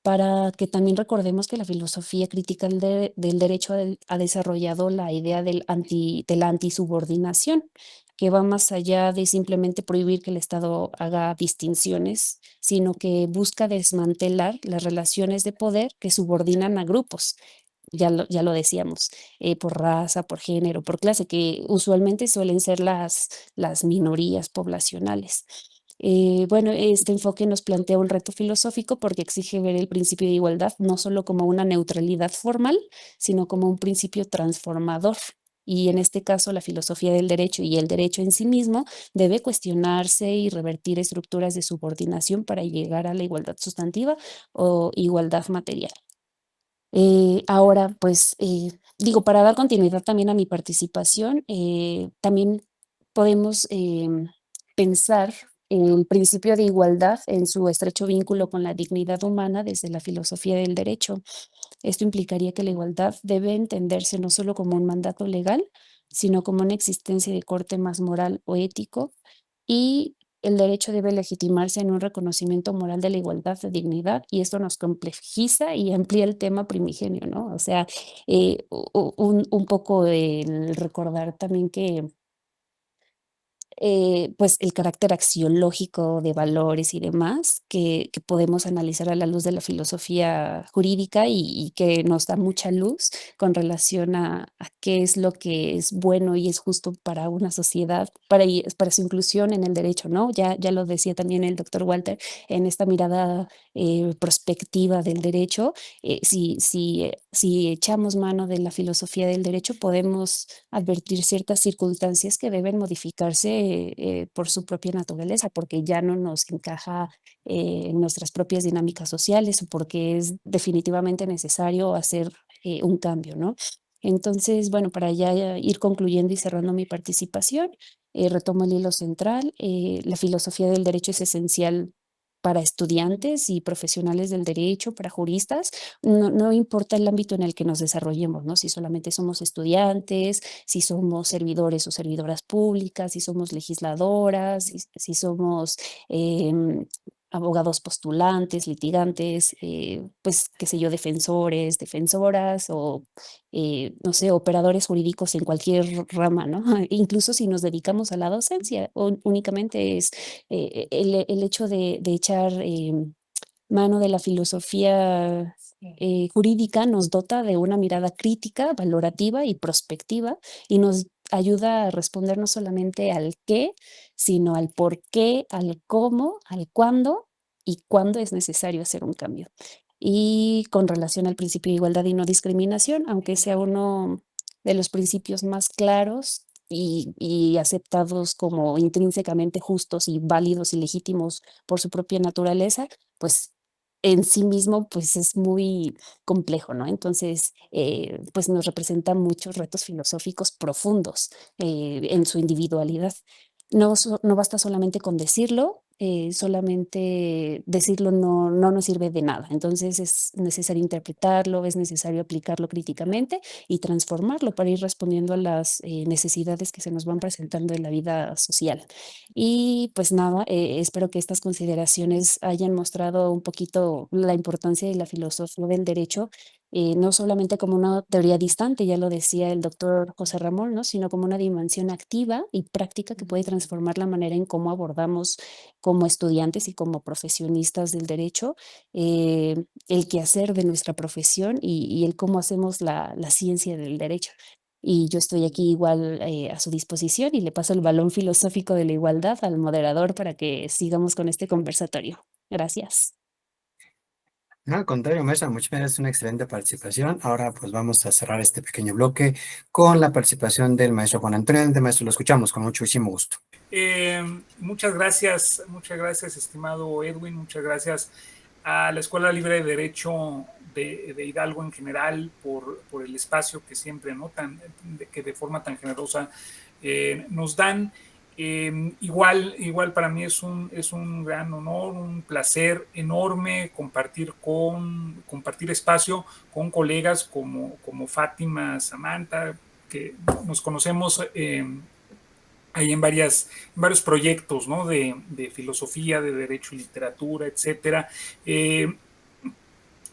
para que también recordemos que la filosofía crítica del derecho ha desarrollado la idea de la antisubordinación, que va más allá de simplemente prohibir que el Estado haga distinciones, sino que busca desmantelar las relaciones de poder que subordinan a grupos. Ya lo decíamos, por raza, por género, por clase, que usualmente suelen ser las minorías poblacionales. Bueno, este enfoque nos plantea un reto filosófico porque exige ver el principio de igualdad no solo como una neutralidad formal, sino como un principio transformador Y en este caso, la filosofía del derecho y el derecho en sí mismo debe cuestionarse y revertir estructuras de subordinación para llegar a la igualdad sustantiva o igualdad material. Ahora, pues, digo, para dar continuidad también a mi participación, también podemos pensar el principio de igualdad en su estrecho vínculo con la dignidad humana desde la filosofía del derecho. Esto implicaría que la igualdad debe entenderse no solo como un mandato legal, sino como una existencia de corte más moral o ético, y el derecho debe legitimarse en un reconocimiento moral de la igualdad de dignidad, y esto nos complejiza y amplía el tema primigenio, ¿no? O sea, un poco el recordar también que pues el carácter axiológico de valores y demás que podemos analizar a la luz de la filosofía jurídica y que nos da mucha luz con relación a qué es lo que es bueno y es justo para una sociedad, para su inclusión en el derecho, ¿no? Ya lo decía también el doctor Walter, en esta mirada prospectiva del derecho, si echamos mano de la filosofía del derecho, podemos advertir ciertas circunstancias que deben modificarse por su propia naturaleza, porque ya no nos encaja en nuestras propias dinámicas sociales o porque es definitivamente necesario hacer un cambio, ¿no? Entonces, bueno, para ya ir concluyendo y cerrando mi participación, retomo el hilo central. La filosofía del derecho es esencial para estudiantes y profesionales del derecho, para juristas, no importa el ámbito en el que nos desarrollemos, ¿no? Si solamente somos estudiantes, si somos servidores o servidoras públicas, si somos legisladoras, si somos abogados postulantes, litigantes, pues, qué sé yo, defensores, defensoras o, no sé, operadores jurídicos en cualquier rama, ¿no? Incluso si nos dedicamos a la docencia, únicamente es el hecho de echar mano de la filosofía jurídica nos dota de una mirada crítica, valorativa y prospectiva, y nos ayuda a responder no solamente al qué, sino al por qué, al cómo, al cuándo y cuándo es necesario hacer un cambio. Y con relación al principio de igualdad y no discriminación, aunque sea uno de los principios más claros y aceptados como intrínsecamente justos y válidos y legítimos por su propia naturaleza, pues en sí mismo, pues es muy complejo, ¿no? Entonces, pues nos representa muchos retos filosóficos profundos en su individualidad. No basta solamente con decirlo, solamente decirlo no nos sirve de nada. Entonces es necesario interpretarlo, es necesario aplicarlo críticamente y transformarlo para ir respondiendo a las necesidades que se nos van presentando en la vida social. Y pues nada, espero que estas consideraciones hayan mostrado un poquito la importancia de la filosofía del derecho, no solamente como una teoría distante, ya lo decía el doctor José Ramón, ¿no? Sino como una dimensión activa y práctica que puede transformar la manera en cómo abordamos como estudiantes y como profesionistas del derecho el quehacer de nuestra profesión y el cómo hacemos la ciencia del derecho. Y yo estoy aquí igual a su disposición y le paso el balón filosófico de la igualdad al moderador para que sigamos con este conversatorio. Gracias. No, al contrario, maestra, muchas gracias, una excelente participación. Ahora pues vamos a cerrar este pequeño bloque con la participación del maestro Juan Antonio. Adelante, maestro, lo escuchamos con muchísimo gusto. Muchas gracias, estimado Edwin, muchas gracias a la Escuela Libre de Derecho de Hidalgo en general por el espacio que siempre, ¿no? Que de forma tan generosa nos dan. Igual para mí es un gran honor, un placer enorme compartir espacio con colegas como Fátima, Samantha, que nos conocemos ahí en varios proyectos, ¿no? De filosofía, de derecho y literatura, etcétera.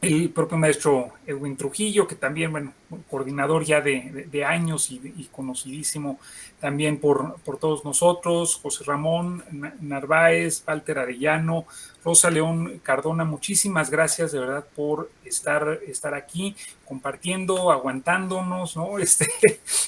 El propio maestro Edwin Trujillo, que también, bueno, coordinador ya de años y conocidísimo también por todos nosotros, José Ramón Narváez, Walter Arellano, Rosa León Cardona, muchísimas gracias de verdad por estar aquí compartiendo, aguantándonos, ¿no?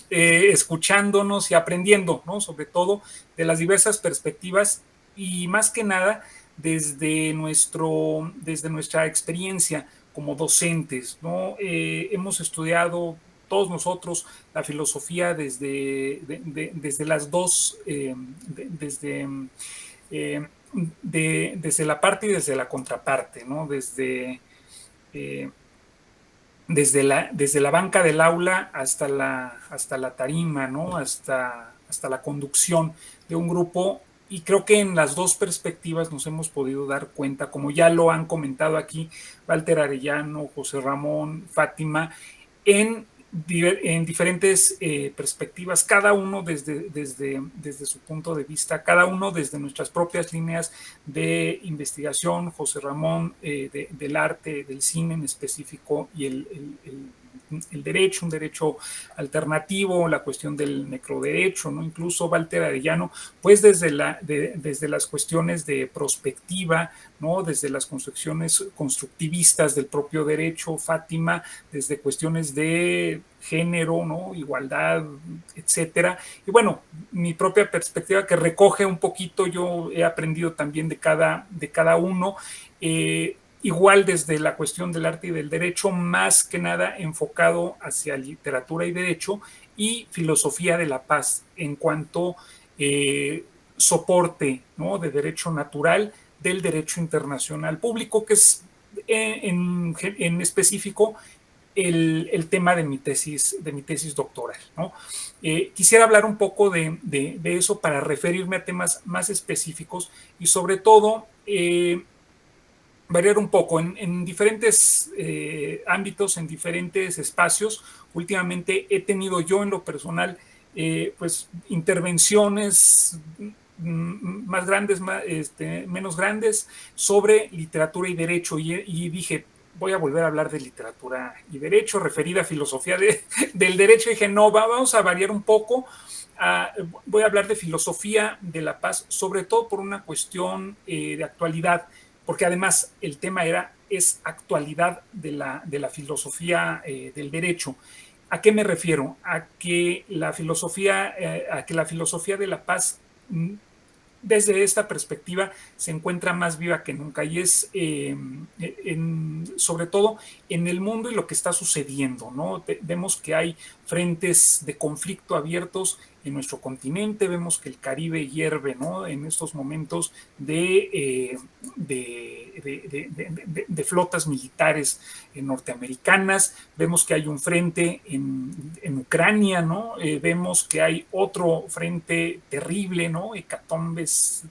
Escuchándonos y aprendiendo, ¿no? Sobre todo de las diversas perspectivas y más que nada desde nuestra experiencia como docentes, ¿no? Hemos estudiado todos nosotros la filosofía desde las dos, desde la parte y desde la contraparte, ¿no? Desde la banca del aula hasta la tarima, ¿no? Hasta la conducción de un grupo. Y creo que en las dos perspectivas nos hemos podido dar cuenta, como ya lo han comentado aquí Walter Arellano, José Ramón, Fátima, en diferentes perspectivas, cada uno desde su punto de vista, cada uno desde nuestras propias líneas de investigación, José Ramón del arte, del cine en específico, y el derecho, un derecho alternativo, la cuestión del necroderecho, ¿no? Incluso Walter Arellano, pues desde las cuestiones de prospectiva, ¿no? Desde las concepciones constructivistas del propio derecho, Fátima, desde cuestiones de género, ¿no? Igualdad, etcétera. Y bueno, mi propia perspectiva que recoge un poquito, yo he aprendido también de cada uno, igual desde la cuestión del arte y del derecho, más que nada enfocado hacia literatura y derecho y filosofía de la paz en cuanto soporte, ¿no? De derecho natural del derecho internacional público, que es en específico el tema de mi tesis doctoral, ¿no? Quisiera hablar un poco de eso para referirme a temas más específicos y sobre todo variar un poco en diferentes ámbitos, en diferentes espacios. Últimamente he tenido yo en lo personal pues intervenciones más grandes, menos grandes, sobre literatura y derecho, y dije, voy a volver a hablar de literatura y derecho, referida a filosofía del derecho, y dije, no, vamos a variar un poco. Voy a hablar de filosofía de la paz, sobre todo por una cuestión de actualidad, porque además el tema es actualidad de la filosofía del derecho. ¿A qué me refiero? A que la filosofía de la paz desde esta perspectiva se encuentra más viva que nunca, y es sobre todo en el mundo y lo que está sucediendo, ¿no? Vemos que hay frentes de conflicto abiertos en nuestro continente, vemos que el Caribe hierve, ¿no? En estos momentos de flotas militares norteamericanas, vemos que hay un frente en Ucrania, ¿no? Vemos que hay otro frente terrible, ¿no? Hecatombes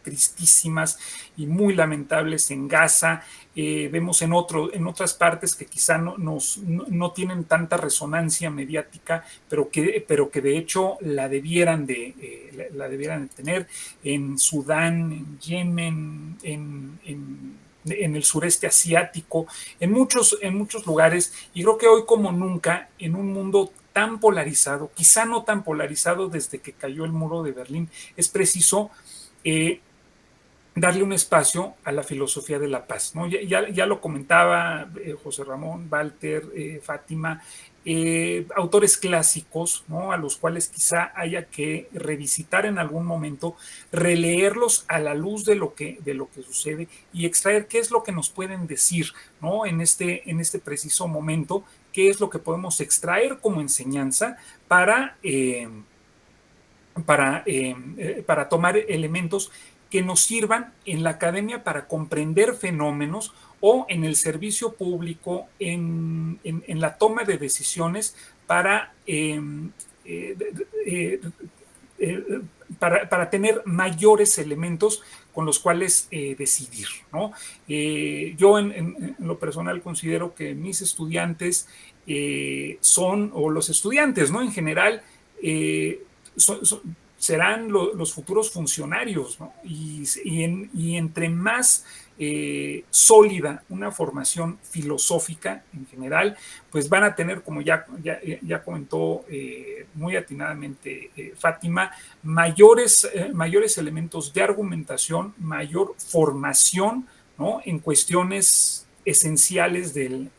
tristísimas y muy lamentables en Gaza. Vemos en otras partes que quizá no tienen tanta resonancia mediática, pero que de hecho la debieran de tener, en Sudán, en Yemen, en el sureste asiático, en muchos lugares. Y creo que hoy como nunca, en un mundo tan polarizado, quizá no tan polarizado desde que cayó el muro de Berlín, es preciso darle un espacio a la filosofía de la paz, ¿no? Ya lo comentaba José Ramón, Walter, Fátima, autores clásicos, ¿no? A los cuales quizá haya que revisitar en algún momento, releerlos a la luz de lo que sucede y extraer qué es lo que nos pueden decir, ¿no? En este preciso momento, qué es lo que podemos extraer como enseñanza para tomar elementos que nos sirvan en la academia para comprender fenómenos, o en el servicio público, en la toma de decisiones para tener mayores elementos con los cuales decidir, ¿no? Yo en lo personal considero que mis estudiantes o los estudiantes, ¿no? En general, serán los futuros funcionarios, ¿no? Y entre más sólida una formación filosófica en general, pues van a tener, como ya comentó muy atinadamente Fátima, mayores elementos de argumentación, mayor formación, ¿no? En cuestiones esenciales del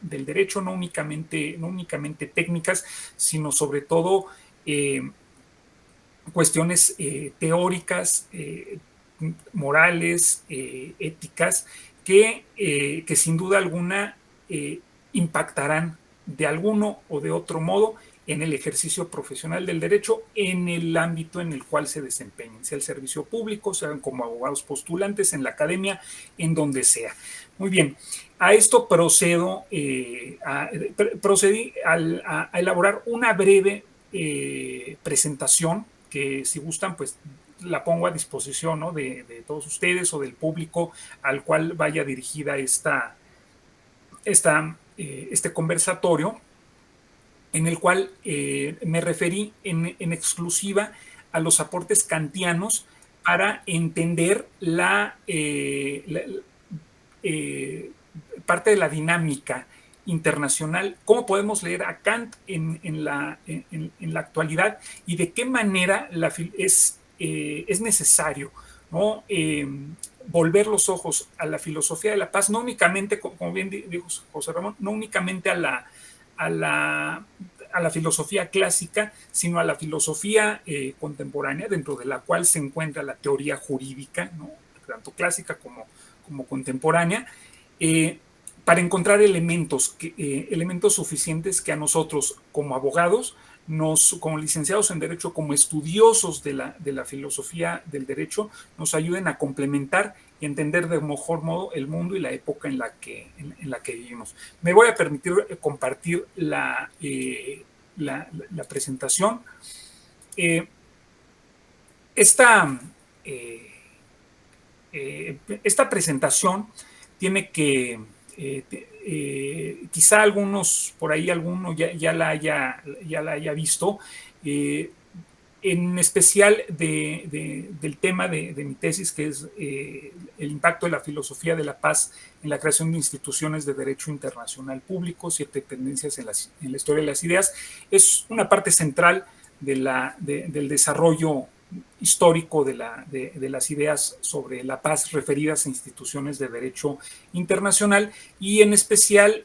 derecho, no únicamente técnicas, sino sobre todo cuestiones teóricas, morales, éticas, que sin duda alguna impactarán de alguno o de otro modo en el ejercicio profesional del derecho en el ámbito en el cual se desempeñen, sea el servicio público, sean como abogados postulantes, en la academia, en donde sea. Muy bien, a esto procedí a elaborar una breve presentación que, si gustan, pues la pongo a disposición, ¿no?, de todos ustedes o del público al cual vaya dirigida este conversatorio, en el cual me referí en exclusiva a los aportes kantianos para entender parte de la dinámica internacional, cómo podemos leer a Kant en la actualidad y de qué manera es necesario, ¿no?, volver los ojos a la filosofía de la paz, no únicamente, como bien dijo José Ramón, no únicamente a la filosofía clásica, sino a la filosofía contemporánea, dentro de la cual se encuentra la teoría jurídica, ¿no?, tanto clásica como contemporánea, para encontrar elementos suficientes que a nosotros, como abogados, como licenciados en Derecho, como estudiosos de la filosofía del derecho, nos ayuden a complementar y entender de mejor modo el mundo y la época en la que vivimos. Me voy a permitir compartir la presentación. Esta presentación tiene que, quizá algunos, por ahí alguno ya la haya visto, en especial del tema de mi tesis, que es el impacto de la filosofía de la paz en la creación de instituciones de derecho internacional público, 7 tendencias en la historia de las ideas. Es una parte central del desarrollo histórico de las ideas sobre la paz referidas a instituciones de derecho internacional, y en especial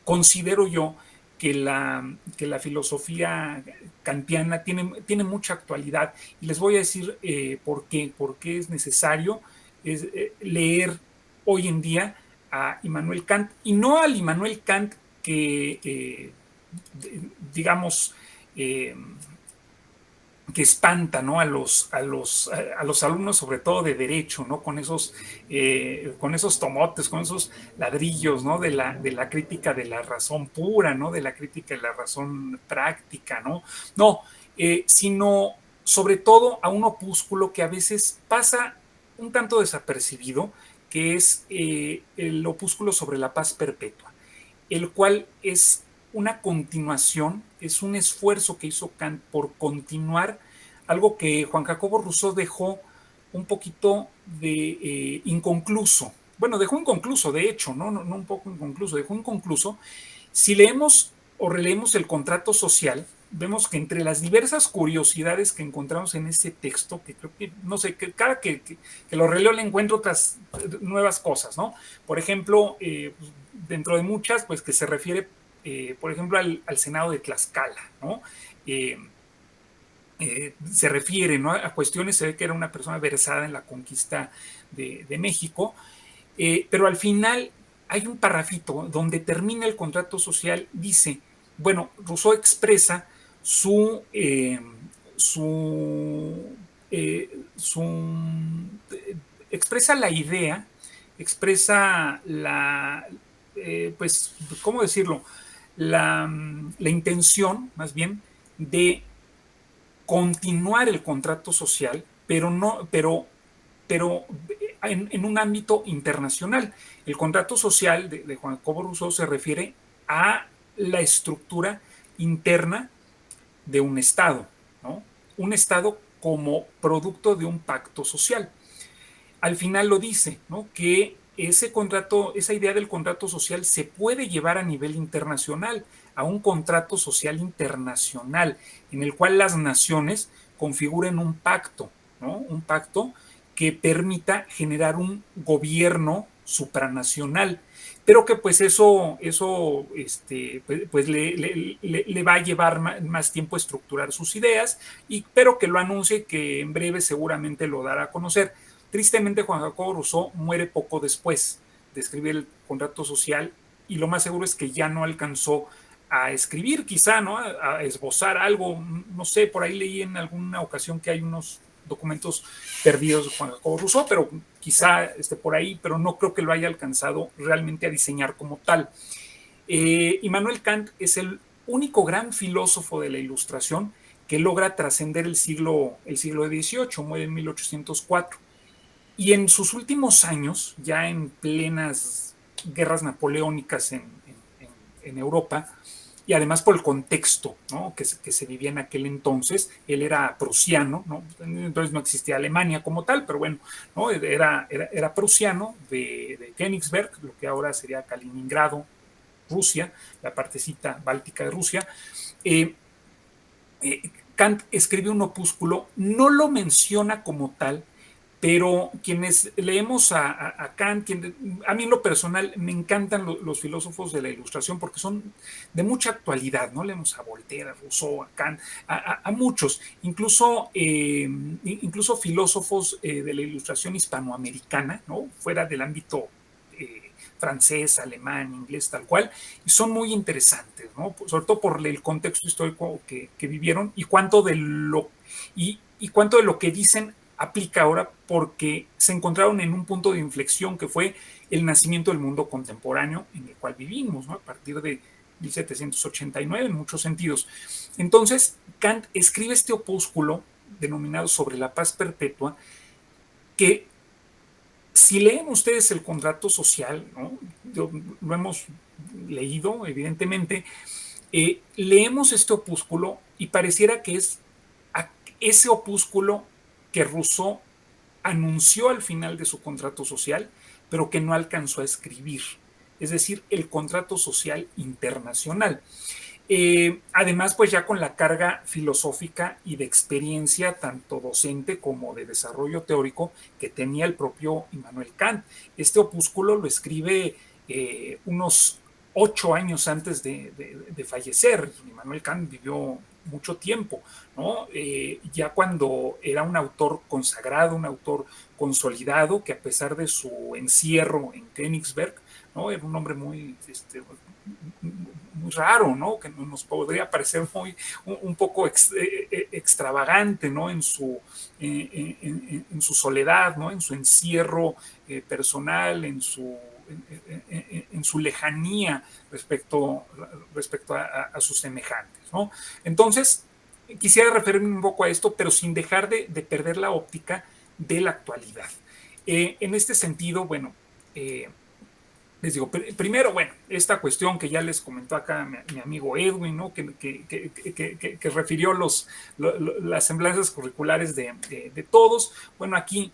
considero yo que la filosofía kantiana tiene mucha actualidad, y les voy a decir por qué es necesario leer hoy en día a Immanuel Kant, y no al Immanuel Kant que digamos que espanta, ¿no?, a los alumnos, sobre todo de derecho, ¿no?, con esos tomotes, con esos ladrillos, ¿no?, de la crítica de la razón pura, ¿no?, de la crítica de la razón práctica, ¿no? No, sino sobre todo a un opúsculo que a veces pasa un tanto desapercibido, que es el opúsculo sobre la paz perpetua, el cual es una continuación, es un esfuerzo que hizo Kant por continuar algo que Juan Jacobo Rousseau dejó un poquito de inconcluso. Bueno, dejó inconcluso, de hecho, no un poco inconcluso, dejó inconcluso. Si leemos o releemos el contrato social, vemos que entre las diversas curiosidades que encontramos en ese texto, que creo que, no sé, que cada que lo releo le encuentro otras nuevas cosas, ¿no? Por ejemplo, dentro de muchas, pues que se refiere, por ejemplo, al Senado de Tlaxcala, ¿no? Se refiere, ¿no?, a cuestiones, se ve que era una persona versada en la conquista de México, pero al final hay un parrafito donde termina el contrato social, dice, bueno, Rousseau expresa expresa la idea, expresa pues, ¿cómo decirlo?, la intención, más bien, de continuar el contrato social, pero en un ámbito internacional. El contrato social de Juan Jacobo Rousseau se refiere a la estructura interna de un Estado, ¿no? Un Estado como producto de un pacto social. Al final lo dice, ¿no?, que esa idea del contrato social se puede llevar a nivel internacional, a un contrato social internacional, en el cual las naciones configuren un pacto, ¿no?, un pacto que permita generar un gobierno supranacional, pero que pues eso pues le va a llevar más tiempo estructurar sus ideas, pero que lo anuncie, que en breve seguramente lo dará a conocer. Tristemente, Juan Jacobo Rousseau muere poco después de escribir el contrato social, y lo más seguro es que ya no alcanzó a escribir, quizá, ¿no? A esbozar algo, no sé, por ahí leí en alguna ocasión que hay unos documentos perdidos de Juan Jacobo Rousseau, pero quizá esté por ahí, pero no creo que lo haya alcanzado realmente a diseñar como tal. Immanuel Kant es el único gran filósofo de la Ilustración que logra trascender el siglo XVIII, muere en 1804. Y en sus últimos años, ya en plenas guerras napoleónicas en Europa, y además por el contexto, ¿no? que se vivía en aquel entonces, él era prusiano, ¿no? Entonces no existía Alemania como tal, pero bueno, ¿no? era prusiano de Königsberg, lo que ahora sería Kaliningrado, Rusia, la partecita báltica de Rusia. Kant escribe un opúsculo, no lo menciona como tal, pero quienes leemos a Kant, a mí en lo personal me encantan los filósofos de la Ilustración porque son de mucha actualidad, ¿no? Leemos a Voltaire, a Rousseau, a Kant, a muchos, incluso filósofos de la Ilustración hispanoamericana, ¿no? Fuera del ámbito francés, alemán, inglés, tal cual, y son muy interesantes, ¿no? Sobre todo por el contexto histórico que vivieron y cuánto de lo que dicen aplica ahora, porque se encontraron en un punto de inflexión que fue el nacimiento del mundo contemporáneo en el cual vivimos, ¿no? A partir de 1789 en muchos sentidos. Entonces, Kant escribe este opúsculo denominado Sobre la paz perpetua, que si leen ustedes el contrato social, ¿no? Lo hemos leído, evidentemente, leemos este opúsculo y pareciera que es ese opúsculo que Rousseau anunció al final de su contrato social, pero que no alcanzó a escribir, es decir, el contrato social internacional. Además, pues ya con la carga filosófica y de experiencia, tanto docente como de desarrollo teórico, que tenía el propio Immanuel Kant. Este opúsculo lo escribe unos 8 años antes de fallecer. Immanuel Kant vivió mucho tiempo, ¿no? Ya cuando era un autor consagrado, un autor consolidado, que a pesar de su encierro en Königsberg, ¿no? Era un hombre muy raro, ¿no? Que nos podría parecer un poco extravagante, ¿no? En su soledad, ¿no? En su encierro personal, en su lejanía respecto a sus semejantes, ¿no? Entonces, quisiera referirme un poco a esto, pero sin dejar de perder la óptica de la actualidad. En este sentido, bueno, les digo, primero, bueno, esta cuestión que ya les comentó acá mi amigo Edwin, ¿no? que refirió las semblanzas curriculares de todos. Bueno, aquí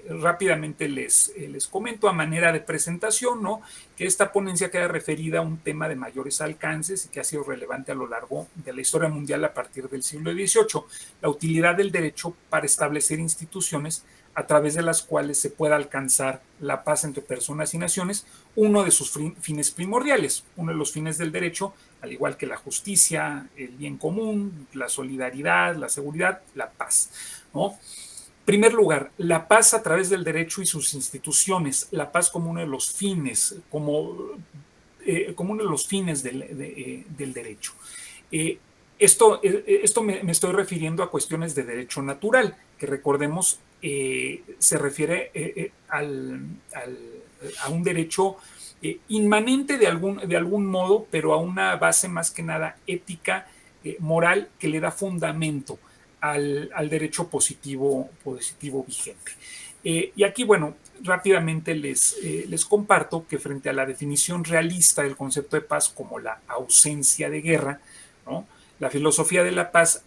rápidamente les comento a manera de presentación, ¿no? Que esta ponencia queda referida a un tema de mayores alcances y que ha sido relevante a lo largo de la historia mundial a partir del siglo XVIII, la utilidad del derecho para establecer instituciones a través de las cuales se pueda alcanzar la paz entre personas y naciones, uno de sus fines primordiales. Uno de los fines del derecho, al igual que la justicia, el bien común, la solidaridad, la seguridad, la paz, ¿no? En primer lugar, la paz a través del derecho y sus instituciones, la paz como uno de los fines, como uno de los fines del derecho. Esto me estoy refiriendo a cuestiones de derecho natural, que recordemos se refiere a un derecho inmanente de algún modo, pero a una base más que nada ética, moral, que le da fundamento al derecho positivo vigente. Y aquí, bueno, rápidamente les comparto que frente a la definición realista del concepto de paz como la ausencia de guerra, ¿no? La filosofía de la paz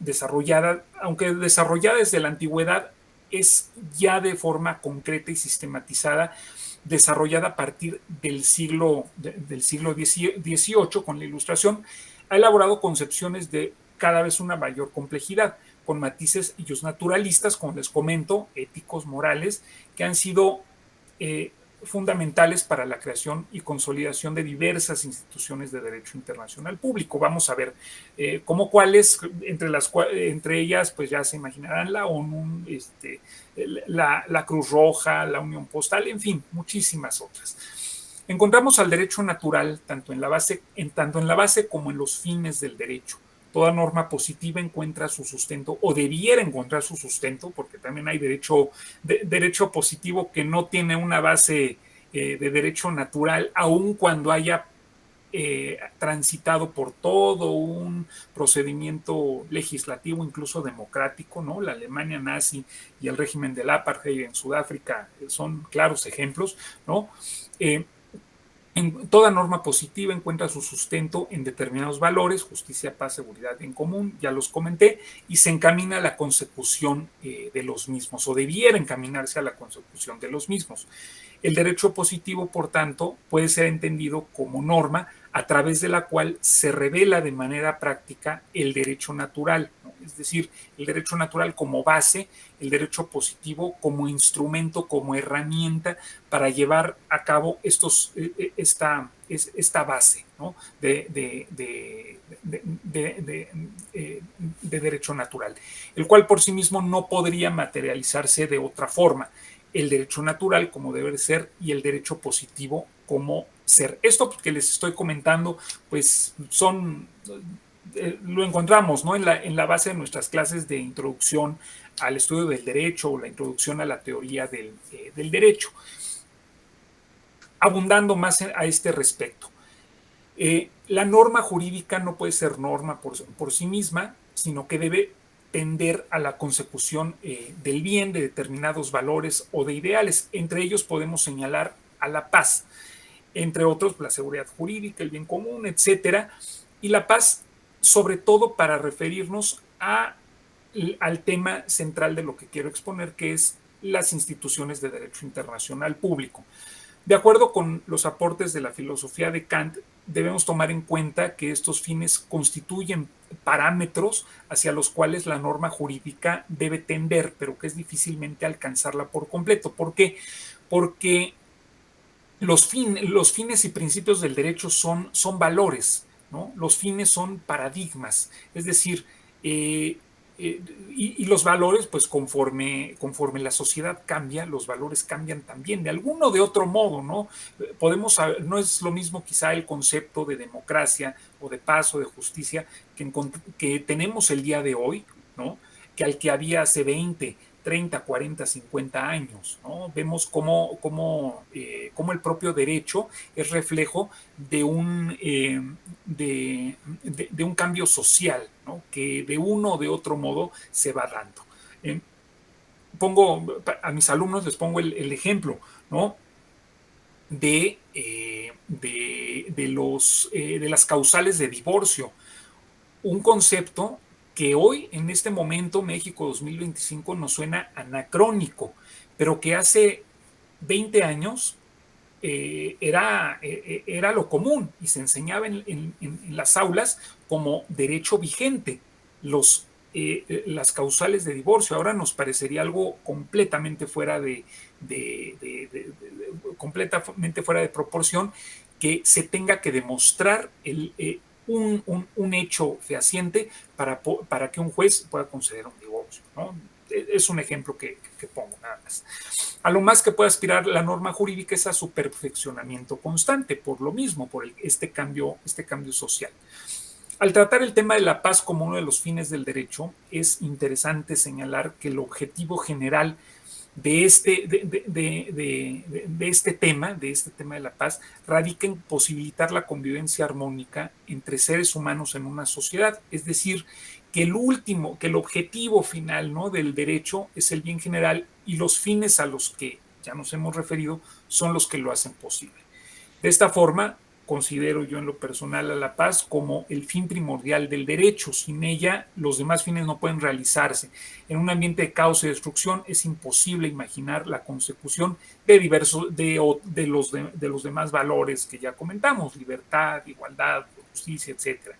aunque desarrollada desde la antigüedad, es ya de forma concreta y sistematizada, desarrollada a partir del siglo XVIII con la Ilustración, ha elaborado concepciones de cada vez una mayor complejidad, con matices naturalistas, como les comento, éticos, morales, que han sido fundamentales para la creación y consolidación de diversas instituciones de derecho internacional público. Vamos a ver cómo cuáles, entre ellas, pues ya se imaginarán la ONU, la Cruz Roja, la Unión Postal, en fin, muchísimas otras. Encontramos al derecho natural tanto en la base como en los fines del derecho. Toda norma positiva encuentra su sustento o debiera encontrar su sustento, porque también hay derecho positivo que no tiene una base de derecho natural, aun cuando haya transitado por todo un procedimiento legislativo, incluso democrático, ¿no? La Alemania nazi y el régimen del apartheid en Sudáfrica son claros ejemplos, ¿no? En toda norma positiva encuentra su sustento en determinados valores, justicia, paz, seguridad en común, ya los comenté, y se encamina a la consecución de los mismos, o debiera encaminarse a la consecución de los mismos. El derecho positivo, por tanto, puede ser entendido como norma a través de la cual se revela de manera práctica el derecho natural, ¿no? Es decir, el derecho natural como base, el derecho positivo como instrumento, como herramienta para llevar a cabo esta base, ¿no? de derecho natural, el cual por sí mismo no podría materializarse de otra forma. El derecho natural como debe ser y el derecho positivo como ser. Esto que les estoy comentando, pues lo encontramos, ¿no? en la base de nuestras clases de introducción al estudio del derecho o la introducción a la teoría del derecho. Abundando más a este respecto. La norma jurídica no puede ser norma por sí misma, sino que debe tender a la consecución del bien, de determinados valores o de ideales. Entre ellos podemos señalar a la paz, entre otros la seguridad jurídica, el bien común, etcétera. Y la paz, sobre todo para referirnos al tema central de lo que quiero exponer, que es las instituciones de derecho internacional público. De acuerdo con los aportes de la filosofía de Kant, debemos tomar en cuenta que estos fines constituyen parámetros hacia los cuales la norma jurídica debe tender, pero que es difícilmente alcanzarla por completo. ¿Por qué? Porque los fines y principios del derecho son valores, ¿no? Los fines son paradigmas, es decir, y los valores, pues conforme la sociedad cambia, los valores cambian también, de alguno o de otro modo, ¿no? No es lo mismo quizá el concepto de democracia o de paz o de justicia que tenemos el día de hoy, ¿no? Que al que había hace 20, 30, 40, 50 años, ¿no? Vemos cómo el propio derecho es reflejo de un cambio social, ¿no? Que de uno o de otro modo se va dando. A mis alumnos les pongo el ejemplo, ¿no? de las causales de divorcio, un concepto que hoy, en este momento, México 2025, nos suena anacrónico, pero que hace 20 años era lo común y se enseñaba en las aulas como derecho vigente. Las causales de divorcio ahora nos parecería algo completamente completamente fuera de proporción, que se tenga que demostrar un hecho fehaciente para que un juez pueda conceder un divorcio, ¿no? Es un ejemplo que pongo nada más. A lo más que puede aspirar la norma jurídica es a su perfeccionamiento constante, por lo mismo, por este cambio social. Al tratar el tema de la paz como uno de los fines del derecho, es interesante señalar que el objetivo general de este tema de la paz, radica en posibilitar la convivencia armónica entre seres humanos en una sociedad. Es decir, que el objetivo final, ¿no?, del derecho es el bien general y los fines a los que ya nos hemos referido son los que lo hacen posible. De esta forma, considero yo en lo personal a la paz como el fin primordial del derecho. Sin ella, los demás fines no pueden realizarse. En un ambiente de caos y destrucción es imposible imaginar la consecución de los demás valores que ya comentamos: libertad, igualdad, justicia, etc.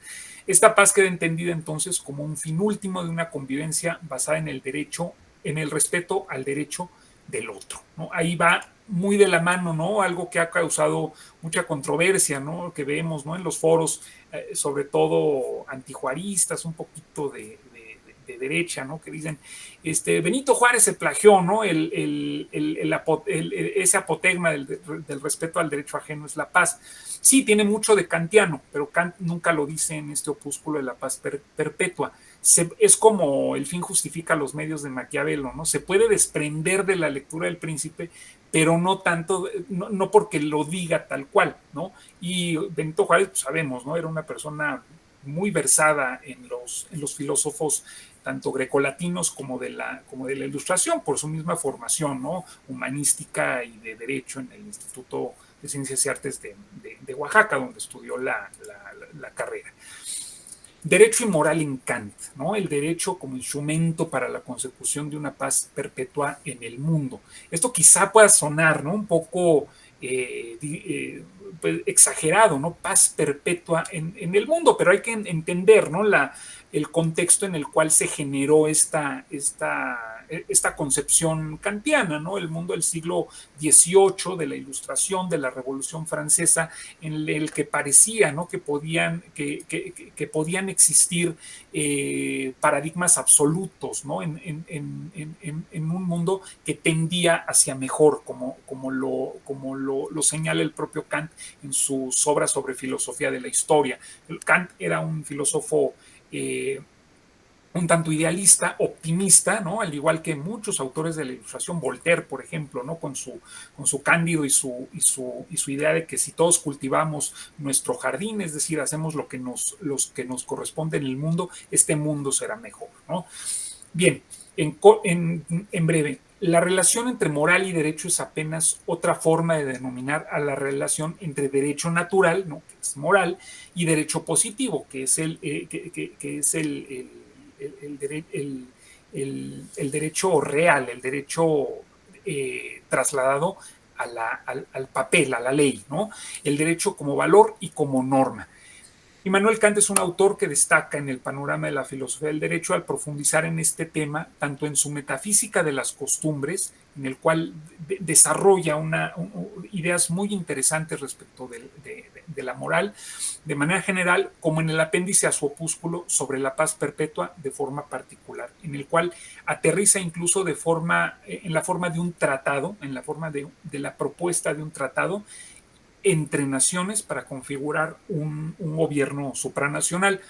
Esta paz queda entendida entonces como un fin último de una convivencia basada en el derecho, en el respeto al derecho del otro, ¿no? Ahí va muy de la mano, ¿no?, algo que ha causado mucha controversia, ¿no?, que vemos, ¿no?, en los foros, sobre todo antijuaristas, un poquito de derecha, ¿no? Que dicen, Benito Juárez se plagió, ¿no? Ese apotegma del respeto al derecho ajeno es la paz. Sí, tiene mucho de kantiano, pero Kant nunca lo dice en este opúsculo de la paz perpetua. Es como el fin justifica los medios de Maquiavelo, ¿no? Se puede desprender de la lectura del Príncipe, pero no tanto, no porque lo diga tal cual, ¿no? Y Benito Juárez, pues sabemos, ¿no? Era una persona muy versada en los filósofos tanto grecolatinos como de la Ilustración, por su misma formación, ¿no? Humanística y de Derecho en el Instituto de Ciencias y Artes de Oaxaca, donde estudió la carrera. Derecho y moral en Kant, ¿no? El derecho como instrumento para la consecución de una paz perpetua en el mundo. Esto quizá pueda sonar, ¿no? Un poco pues, exagerado, ¿no? Paz perpetua en el mundo, pero hay que entender, ¿no? El contexto en el cual se generó esta concepción kantiana, ¿no? El mundo del siglo XVIII, de la Ilustración, de la Revolución Francesa, en el que parecía, ¿no? que podían existir paradigmas absolutos, ¿no? en un mundo que tendía hacia mejor, como lo señala el propio Kant en sus obras sobre filosofía de la historia. Kant era un filósofo un tanto idealista, optimista, ¿no? Al igual que muchos autores de la Ilustración, Voltaire, por ejemplo, ¿no? Con su Cándido y su idea de que si todos cultivamos nuestro jardín, es decir, hacemos lo que nos corresponde en el mundo, este mundo será mejor, ¿no? Bien, en breve, la relación entre moral y derecho es apenas otra forma de denominar a la relación entre derecho natural, ¿no? Que es moral, y derecho positivo, que es el derecho real, el derecho trasladado al papel, a la ley, ¿no? El derecho como valor y como norma. Immanuel Kant es un autor que destaca en el panorama de la filosofía del derecho al profundizar en este tema, tanto en su metafísica de las costumbres, en el cual desarrolla ideas muy interesantes respecto de la moral, de manera general, como en el apéndice a su opúsculo sobre la paz perpetua de forma particular, en el cual aterriza incluso en la forma de un tratado, en la forma de la propuesta de un tratado, entre naciones para configurar un gobierno supranacional.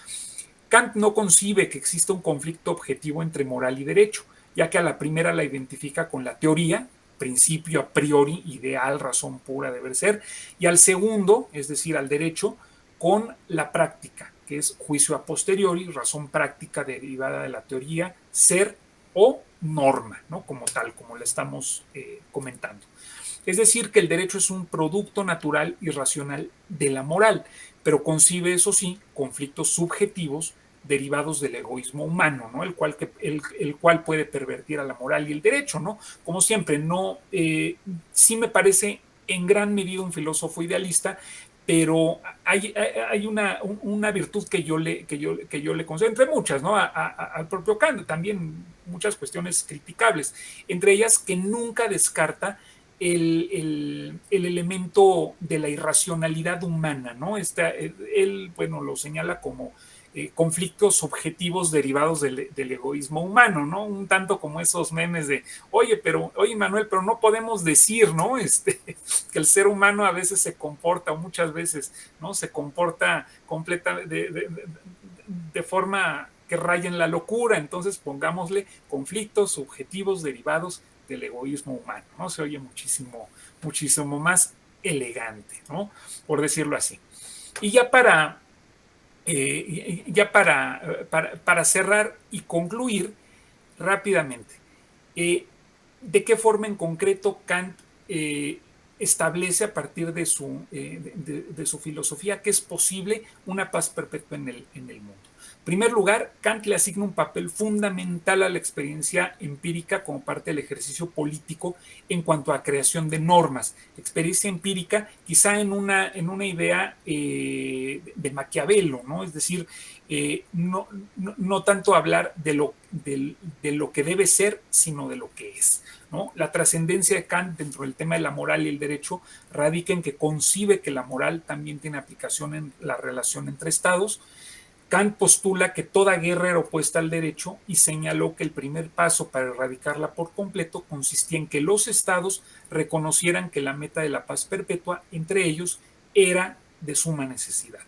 Kant no concibe que exista un conflicto objetivo entre moral y derecho, ya que a la primera la identifica con la teoría, principio a priori, ideal, razón pura, deber ser, y al segundo, es decir, al derecho, con la práctica, que es juicio a posteriori, razón práctica derivada de la teoría, ser o norma, ¿no? Como tal, como la estamos comentando. Es decir, que el derecho es un producto natural y racional de la moral, pero concibe, eso sí, conflictos subjetivos derivados del egoísmo humano, ¿no? el cual puede pervertir a la moral y el derecho, ¿no? Como siempre, sí me parece en gran medida un filósofo idealista, pero hay una virtud que yo le concedo, entre muchas, ¿no? Al propio Kant, también muchas cuestiones criticables, entre ellas que nunca descarta el elemento de la irracionalidad humana, ¿no? Él, bueno, lo señala como conflictos objetivos derivados del egoísmo humano, ¿no? Un tanto como esos memes de, oye, Manuel, pero no podemos decir, ¿no? Que el ser humano a veces se comporta, o muchas veces, ¿no? Se comporta de forma que raya en la locura, entonces pongámosle conflictos subjetivos derivados del egoísmo humano, ¿no? Se oye muchísimo más elegante, ¿no? Por decirlo así. Y ya para cerrar y concluir rápidamente, ¿de qué forma en concreto Kant establece a partir de su filosofía que es posible una paz perpetua en el mundo? En primer lugar, Kant le asigna un papel fundamental a la experiencia empírica como parte del ejercicio político en cuanto a creación de normas. Experiencia empírica quizá en una idea de Maquiavelo, ¿no? Es decir, no tanto hablar de lo que debe ser, sino de lo que es, ¿no? La trascendencia de Kant dentro del tema de la moral y el derecho radica en que concibe que la moral también tiene aplicación en la relación entre estados, Kant postula que toda guerra era opuesta al derecho y señaló que el primer paso para erradicarla por completo consistía en que los estados reconocieran que la meta de la paz perpetua entre ellos era de suma necesidad.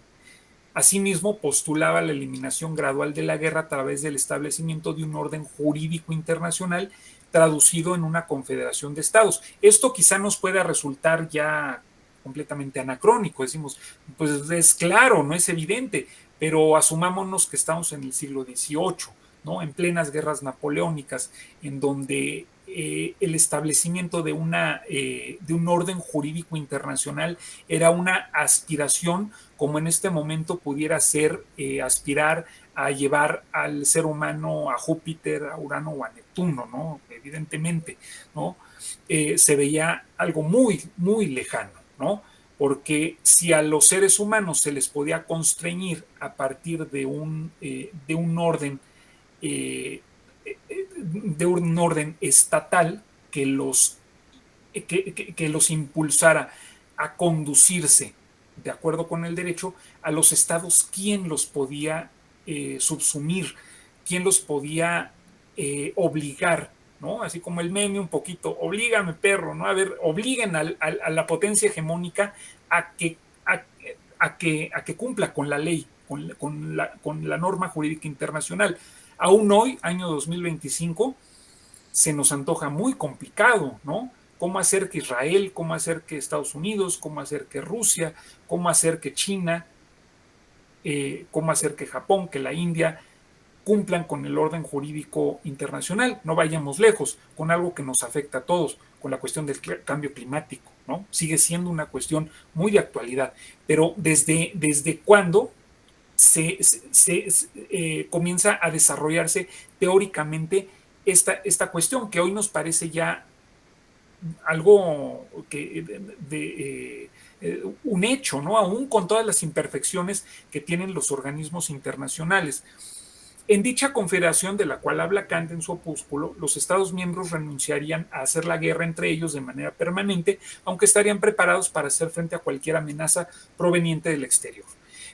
Asimismo, postulaba la eliminación gradual de la guerra a través del establecimiento de un orden jurídico internacional traducido en una confederación de estados. Esto quizá nos pueda resultar ya completamente anacrónico, decimos, pues es claro, no es evidente, pero asumámonos que estamos en el siglo XVIII, ¿no? En plenas guerras napoleónicas, en donde el establecimiento de un orden jurídico internacional era una aspiración, como en este momento pudiera ser aspirar a llevar al ser humano a Júpiter, a Urano o a Neptuno, ¿no? Evidentemente, ¿no? Se veía algo muy, muy lejano, ¿no? Porque si a los seres humanos se les podía constreñir a partir de un orden estatal que los impulsara a conducirse de acuerdo con el derecho, a los estados, ¿quién los podía subsumir? ¿Quién los podía obligar? ¿No? Así como el meme un poquito, oblígame perro, ¿no? A ver, obliguen a la potencia hegemónica a que cumpla con la ley, con la norma jurídica internacional. Aún hoy, año 2025, se nos antoja muy complicado, ¿no? Cómo hacer que Israel, cómo hacer que Estados Unidos, cómo hacer que Rusia, cómo hacer que China, cómo hacer que Japón, que la India cumplan con el orden jurídico internacional. No vayamos lejos, con algo que nos afecta a todos, con la cuestión del cambio climático, ¿no? Sigue siendo una cuestión muy de actualidad, pero ¿desde cuándo se comienza a desarrollarse teóricamente esta cuestión que hoy nos parece ya algo un hecho, ¿no? Aún con todas las imperfecciones que tienen los organismos internacionales? En dicha confederación de la cual habla Kant en su opúsculo, los Estados miembros renunciarían a hacer la guerra entre ellos de manera permanente, aunque estarían preparados para hacer frente a cualquier amenaza proveniente del exterior.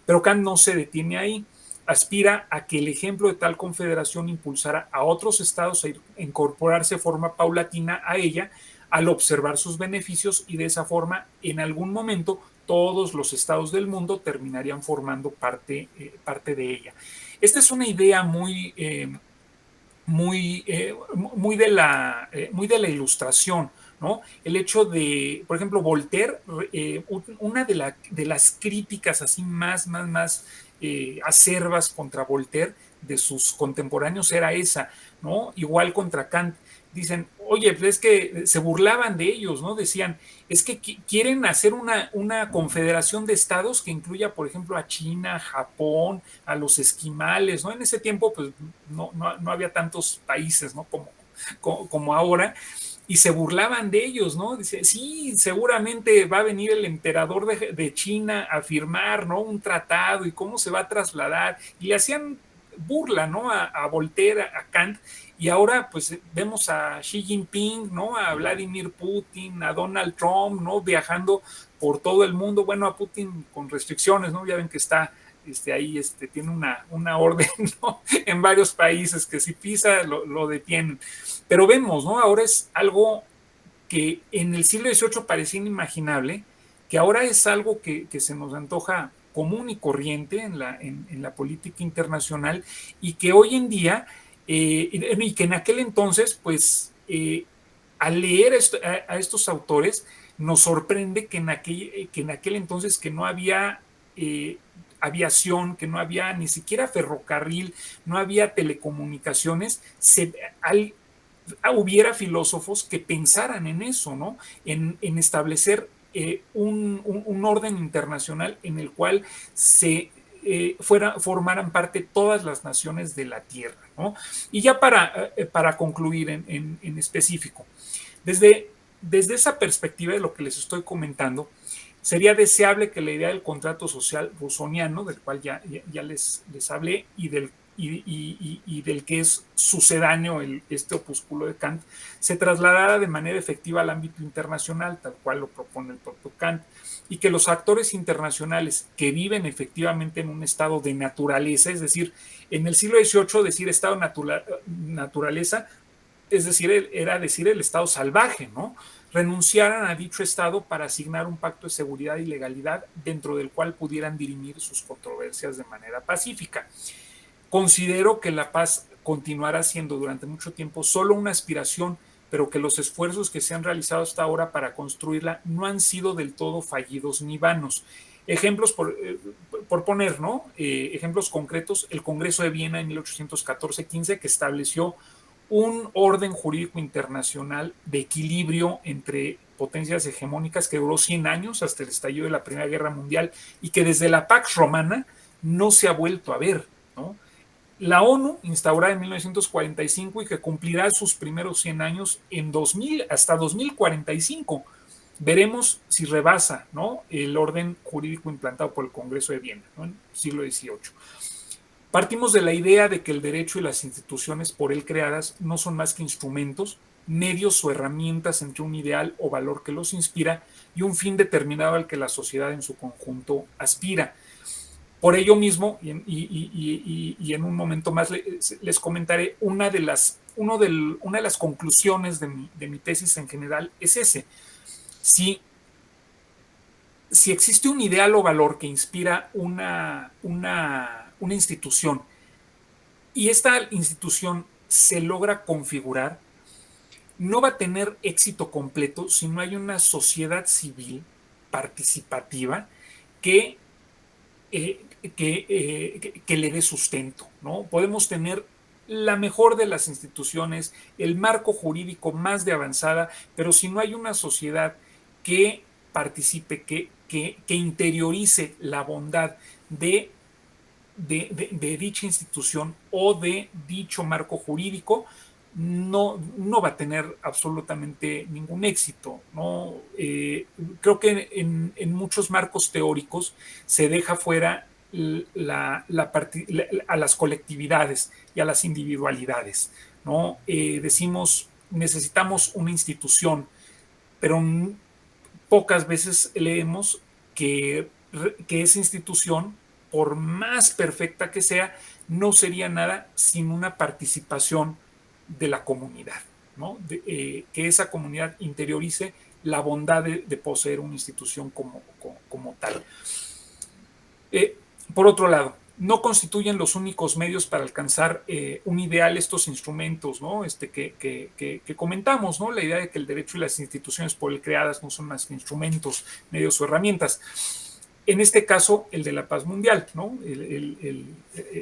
Pero Kant no se detiene ahí. Aspira a que el ejemplo de tal confederación impulsara a otros estados a incorporarse de forma paulatina a ella al observar sus beneficios, y de esa forma, en algún momento, todos los estados del mundo terminarían formando parte de ella. Esta es una idea muy de la Ilustración, ¿no? El hecho de, por ejemplo, Voltaire, una de las críticas así más acerbas contra Voltaire de sus contemporáneos era esa, ¿no? Igual contra Kant. Dicen, oye, pues es que se burlaban de ellos, ¿no? Decían, es que quieren hacer una confederación de estados que incluya, por ejemplo, a China, a Japón, a los esquimales, ¿no? En ese tiempo, pues, no había tantos países, ¿no? Como ahora, y se burlaban de ellos, ¿no? Dice, sí, seguramente va a venir el emperador de China a firmar, ¿no? Un tratado, y cómo se va a trasladar, y le hacían burla, ¿no? A Voltaire, a Kant. Y ahora, pues, vemos a Xi Jinping, ¿no? A Vladimir Putin, a Donald Trump, ¿no? Viajando por todo el mundo. Bueno, a Putin con restricciones, ¿no? Ya ven que está ahí, tiene una orden, ¿no? En varios países que si pisa lo detienen. Pero vemos, ¿no? Ahora es algo que en el siglo XVIII parecía inimaginable, que ahora es algo que se nos antoja común y corriente en la política internacional, y que hoy en día, y que en aquel entonces, pues, al leer a estos autores, nos sorprende que en aquel entonces, que no había aviación, que no había ni siquiera ferrocarril, no había telecomunicaciones, hubiera filósofos que pensaran en eso, ¿no? En establecer un orden internacional en el cual formaran parte todas las naciones de la Tierra, ¿no? Y ya para concluir en específico, desde esa perspectiva de lo que les estoy comentando, sería deseable que la idea del contrato social rusoniano, del cual ya les hablé, y del y del que es sucedáneo este opúsculo de Kant, se trasladara de manera efectiva al ámbito internacional, tal cual lo propone el propio Kant, y que los actores internacionales que viven efectivamente en un estado de naturaleza, es decir, en el siglo XVIII decir estado naturaleza, es decir, era decir el estado salvaje, ¿no? Renunciaran a dicho estado para asignar un pacto de seguridad y legalidad dentro del cual pudieran dirimir sus controversias de manera pacífica. Considero que la paz continuará siendo durante mucho tiempo solo una aspiración, pero que los esfuerzos que se han realizado hasta ahora para construirla no han sido del todo fallidos ni vanos. Ejemplos por poner, ¿no? Ejemplos concretos, el Congreso de Viena en 1814-15, que estableció un orden jurídico internacional de equilibrio entre potencias hegemónicas que duró 100 años hasta el estallido de la Primera Guerra Mundial y que desde la Pax Romana no se ha vuelto a ver, ¿no? La ONU, instaurada en 1945 y que cumplirá sus primeros 100 años en 2000 hasta 2045. Veremos si rebasa, ¿no?, el orden jurídico implantado por el Congreso de Viena, ¿no?, en el siglo XVIII. Partimos de la idea de que el derecho y las instituciones por él creadas no son más que instrumentos, medios o herramientas entre un ideal o valor que los inspira y un fin determinado al que la sociedad en su conjunto aspira. Por ello mismo, y en un momento más les comentaré, una de las conclusiones de mi tesis en general es ese. Si existe un ideal o valor que inspira una institución y esta institución se logra configurar, no va a tener éxito completo si no hay una sociedad civil participativa que le dé sustento, ¿no? Podemos tener la mejor de las instituciones, el marco jurídico más de avanzada, pero si no hay una sociedad que participe, que interiorice la bondad de dicha institución o de dicho marco jurídico, no va a tener absolutamente ningún éxito, ¿no? Creo que en muchos marcos teóricos se deja fuera a las colectividades y a las individualidades, ¿no? Decimos, necesitamos una institución, pero pocas veces leemos que esa institución, por más perfecta que sea, no sería nada sin una participación de la comunidad, ¿no? Que esa comunidad interiorice la bondad de poseer una institución como tal. Por otro lado, no constituyen los únicos medios para alcanzar un ideal estos instrumentos, ¿no? Que comentamos, ¿no? La idea de que el derecho y las instituciones por él creadas no son más que instrumentos, medios o herramientas. En este caso, el de la paz mundial, ¿no?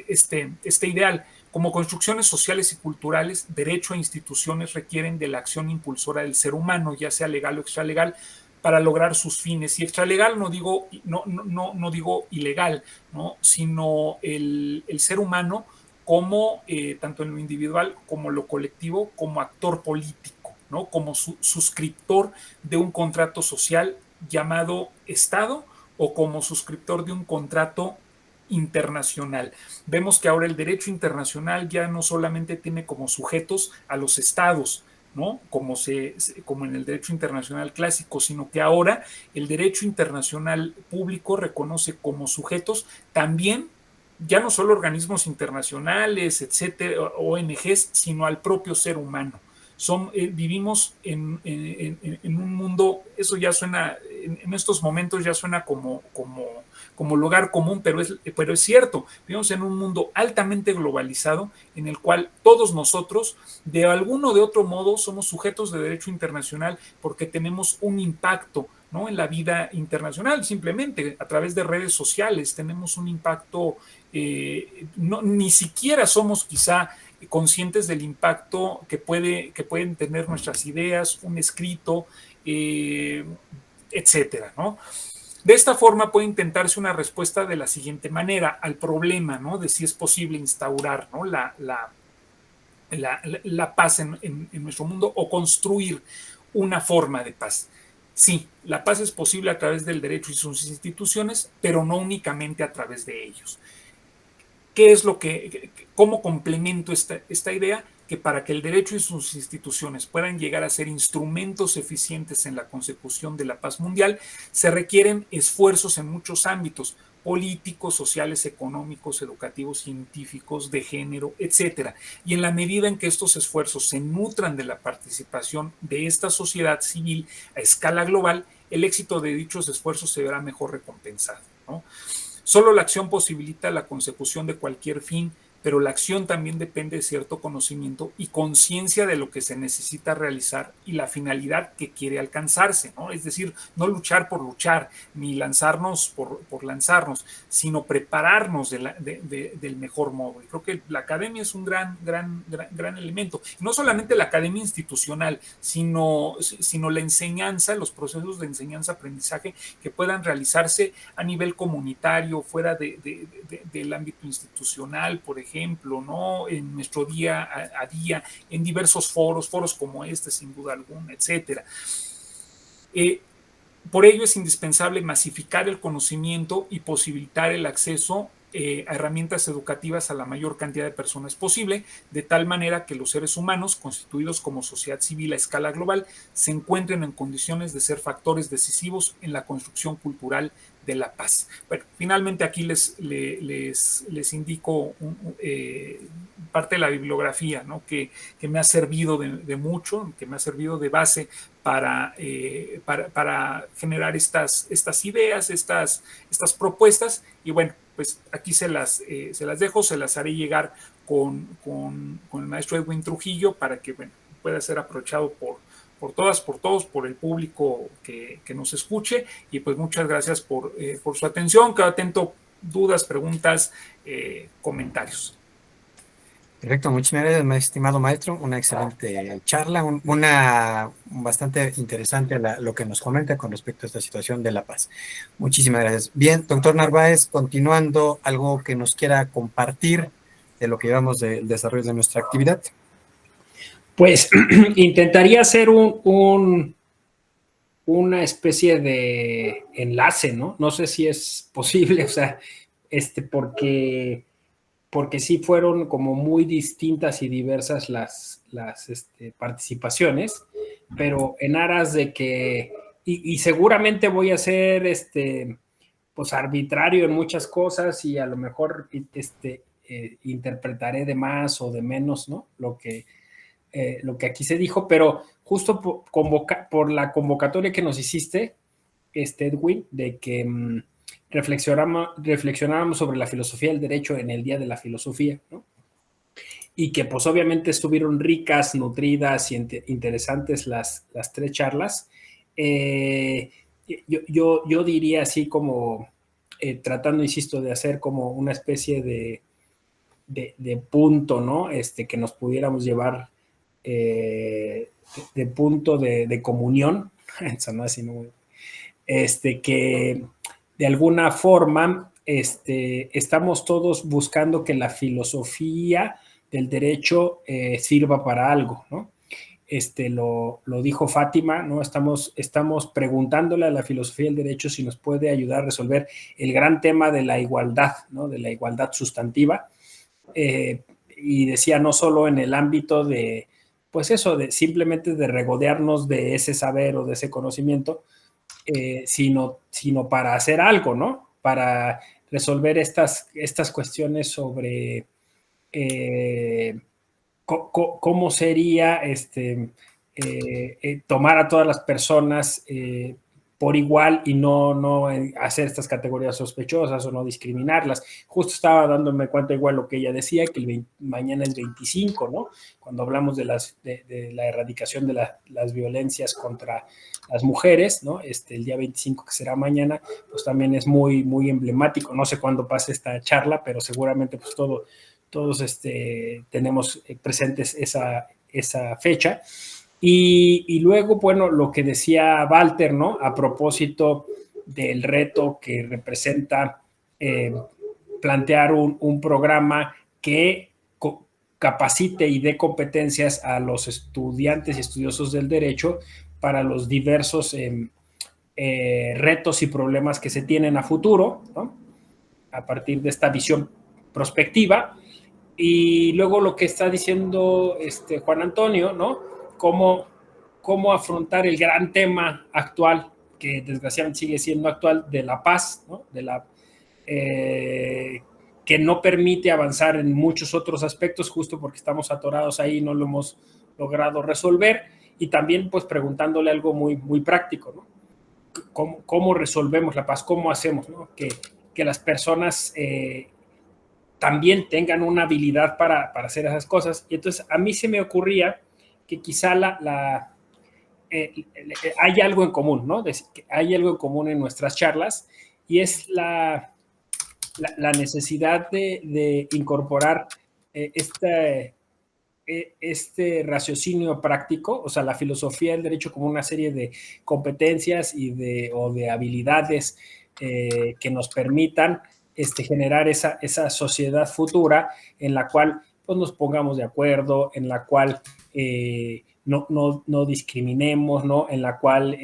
Este ideal. Como construcciones sociales y culturales, derecho e instituciones requieren de la acción impulsora del ser humano, ya sea legal o extralegal, para lograr sus fines. Y extralegal no digo ilegal, ¿no?, sino el ser humano como, tanto en lo individual como lo colectivo, como actor político, ¿no?, como suscriptor de un contrato social llamado Estado o como suscriptor de un contrato internacional. Vemos que ahora el derecho internacional ya no solamente tiene como sujetos a los estados, ¿no?, como en el derecho internacional clásico, sino que ahora el derecho internacional público reconoce como sujetos también, ya no solo organismos internacionales, etcétera, ONGs, sino al propio ser humano. Vivimos en un mundo, eso ya suena, en estos momentos ya suena como lugar común, pero es cierto, vivimos en un mundo altamente globalizado en el cual todos nosotros, de alguno o de otro modo, somos sujetos de derecho internacional porque tenemos un impacto, ¿no?, en la vida internacional. Simplemente a través de redes sociales tenemos un impacto, ni siquiera somos quizá conscientes del impacto que pueden tener nuestras ideas, un escrito, etcétera, ¿no? De esta forma puede intentarse una respuesta de la siguiente manera al problema, ¿no?, de si es posible instaurar, ¿no?, la paz en nuestro mundo o construir una forma de paz. Sí, la paz es posible a través del derecho y sus instituciones, pero no únicamente a través de ellos. ¿qué es lo cómo complemento esta idea? Que para que el derecho y sus instituciones puedan llegar a ser instrumentos eficientes en la consecución de la paz mundial, se requieren esfuerzos en muchos ámbitos: políticos, sociales, económicos, educativos, científicos, de género, etcétera. Y en la medida en que estos esfuerzos se nutran de la participación de esta sociedad civil a escala global, el éxito de dichos esfuerzos se verá mejor recompensado, ¿no? Solo la acción posibilita la consecución de cualquier fin, pero la acción también depende de cierto conocimiento y conciencia de lo que se necesita realizar y la finalidad que quiere alcanzarse, ¿no? Es decir, no luchar por luchar, ni lanzarnos por lanzarnos, sino prepararnos del mejor modo. Y creo que la academia es un gran elemento. Y no solamente la academia institucional, sino la enseñanza, los procesos de enseñanza-aprendizaje que puedan realizarse a nivel comunitario, fuera del ámbito institucional, por ejemplo, ¿no? En nuestro día a día, en diversos foros como este, sin duda alguna, etcétera. Por ello es indispensable masificar el conocimiento y posibilitar el acceso a herramientas educativas a la mayor cantidad de personas posible, de tal manera que los seres humanos, constituidos como sociedad civil a escala global, se encuentren en condiciones de ser factores decisivos en la construcción cultural de la paz. Bueno, finalmente aquí les indico parte de la bibliografía, ¿no? que me ha servido de mucho, que me ha servido de base para generar estas ideas, estas propuestas. Y bueno, pues aquí se las dejo, se las haré llegar con el maestro Edwin Trujillo para que, bueno, pueda ser aprovechado por todas, por todos, por el público que nos escuche. Y pues muchas gracias por su atención. Quedo atento, dudas, preguntas, comentarios. Perfecto, muchas gracias, mi estimado maestro. Una excelente charla, una bastante interesante lo que nos comenta con respecto a esta situación de la paz. Muchísimas gracias. Bien, doctor Narváez, continuando, algo que nos quiera compartir de lo que llevamos del desarrollo de nuestra actividad. Pues intentaría hacer una especie de enlace, ¿no? No sé si es posible, o sea, porque sí fueron como muy distintas y diversas las participaciones, pero en aras de que, y seguramente voy a ser pues arbitrario en muchas cosas y a lo mejor interpretaré de más o de menos, ¿no? Lo que aquí se dijo, pero justo por la convocatoria que nos hiciste, Edwin, de que reflexionáramos sobre la filosofía del derecho en el Día de la Filosofía, ¿no? Y que pues obviamente estuvieron ricas, nutridas y interesantes las 3 charlas. Yo diría así como, tratando, insisto, de hacer como una especie de punto, ¿no? Que nos pudiéramos llevar de punto de comunión, eso no así, ¿no? Que de alguna forma estamos todos buscando que la filosofía del derecho sirva para algo, ¿no? Lo dijo Fátima, ¿no? Estamos preguntándole a la filosofía del derecho si nos puede ayudar a resolver el gran tema de la igualdad, ¿no? De la igualdad sustantiva. Y decía, no solo en el ámbito de, pues eso, de simplemente de regodearnos de ese saber o de ese conocimiento, sino para hacer algo, ¿no? Para resolver estas cuestiones sobre cómo sería tomar a todas las personas por igual y no hacer estas categorías sospechosas o no discriminarlas. Justo estaba dándome cuenta igual lo que ella decía, que mañana es 25, ¿no? Cuando hablamos de la erradicación de las violencias contra las mujeres, ¿no? El día 25, que será mañana, pues también es muy, muy emblemático. No sé cuándo pase esta charla, pero seguramente pues todos tenemos presentes esa fecha. Y luego, bueno, lo que decía Walter, ¿no? A propósito del reto que representa plantear un programa que capacite y dé competencias a los estudiantes y estudiosos del derecho para los diversos retos y problemas que se tienen a futuro, ¿no? A partir de esta visión prospectiva. Y luego lo que está diciendo Juan Antonio, ¿no? Cómo afrontar el gran tema actual, que desgraciadamente sigue siendo actual, de la paz, ¿no? Que no permite avanzar en muchos otros aspectos, justo porque estamos atorados ahí y no lo hemos logrado resolver. Y también, pues, preguntándole algo muy, muy práctico, ¿no? ¿Cómo resolvemos la paz? ¿Cómo hacemos, ¿no? Que las personas también tengan una habilidad para hacer esas cosas. Y entonces a mí se me ocurría que quizá hay algo en común, ¿no? Hay algo en común en nuestras charlas, y es la necesidad de incorporar este raciocinio práctico, o sea, la filosofía del derecho como una serie de competencias o de habilidades que nos permitan generar esa sociedad futura en la cual pues, nos pongamos de acuerdo, en la cual no discriminemos, ¿no? En la cual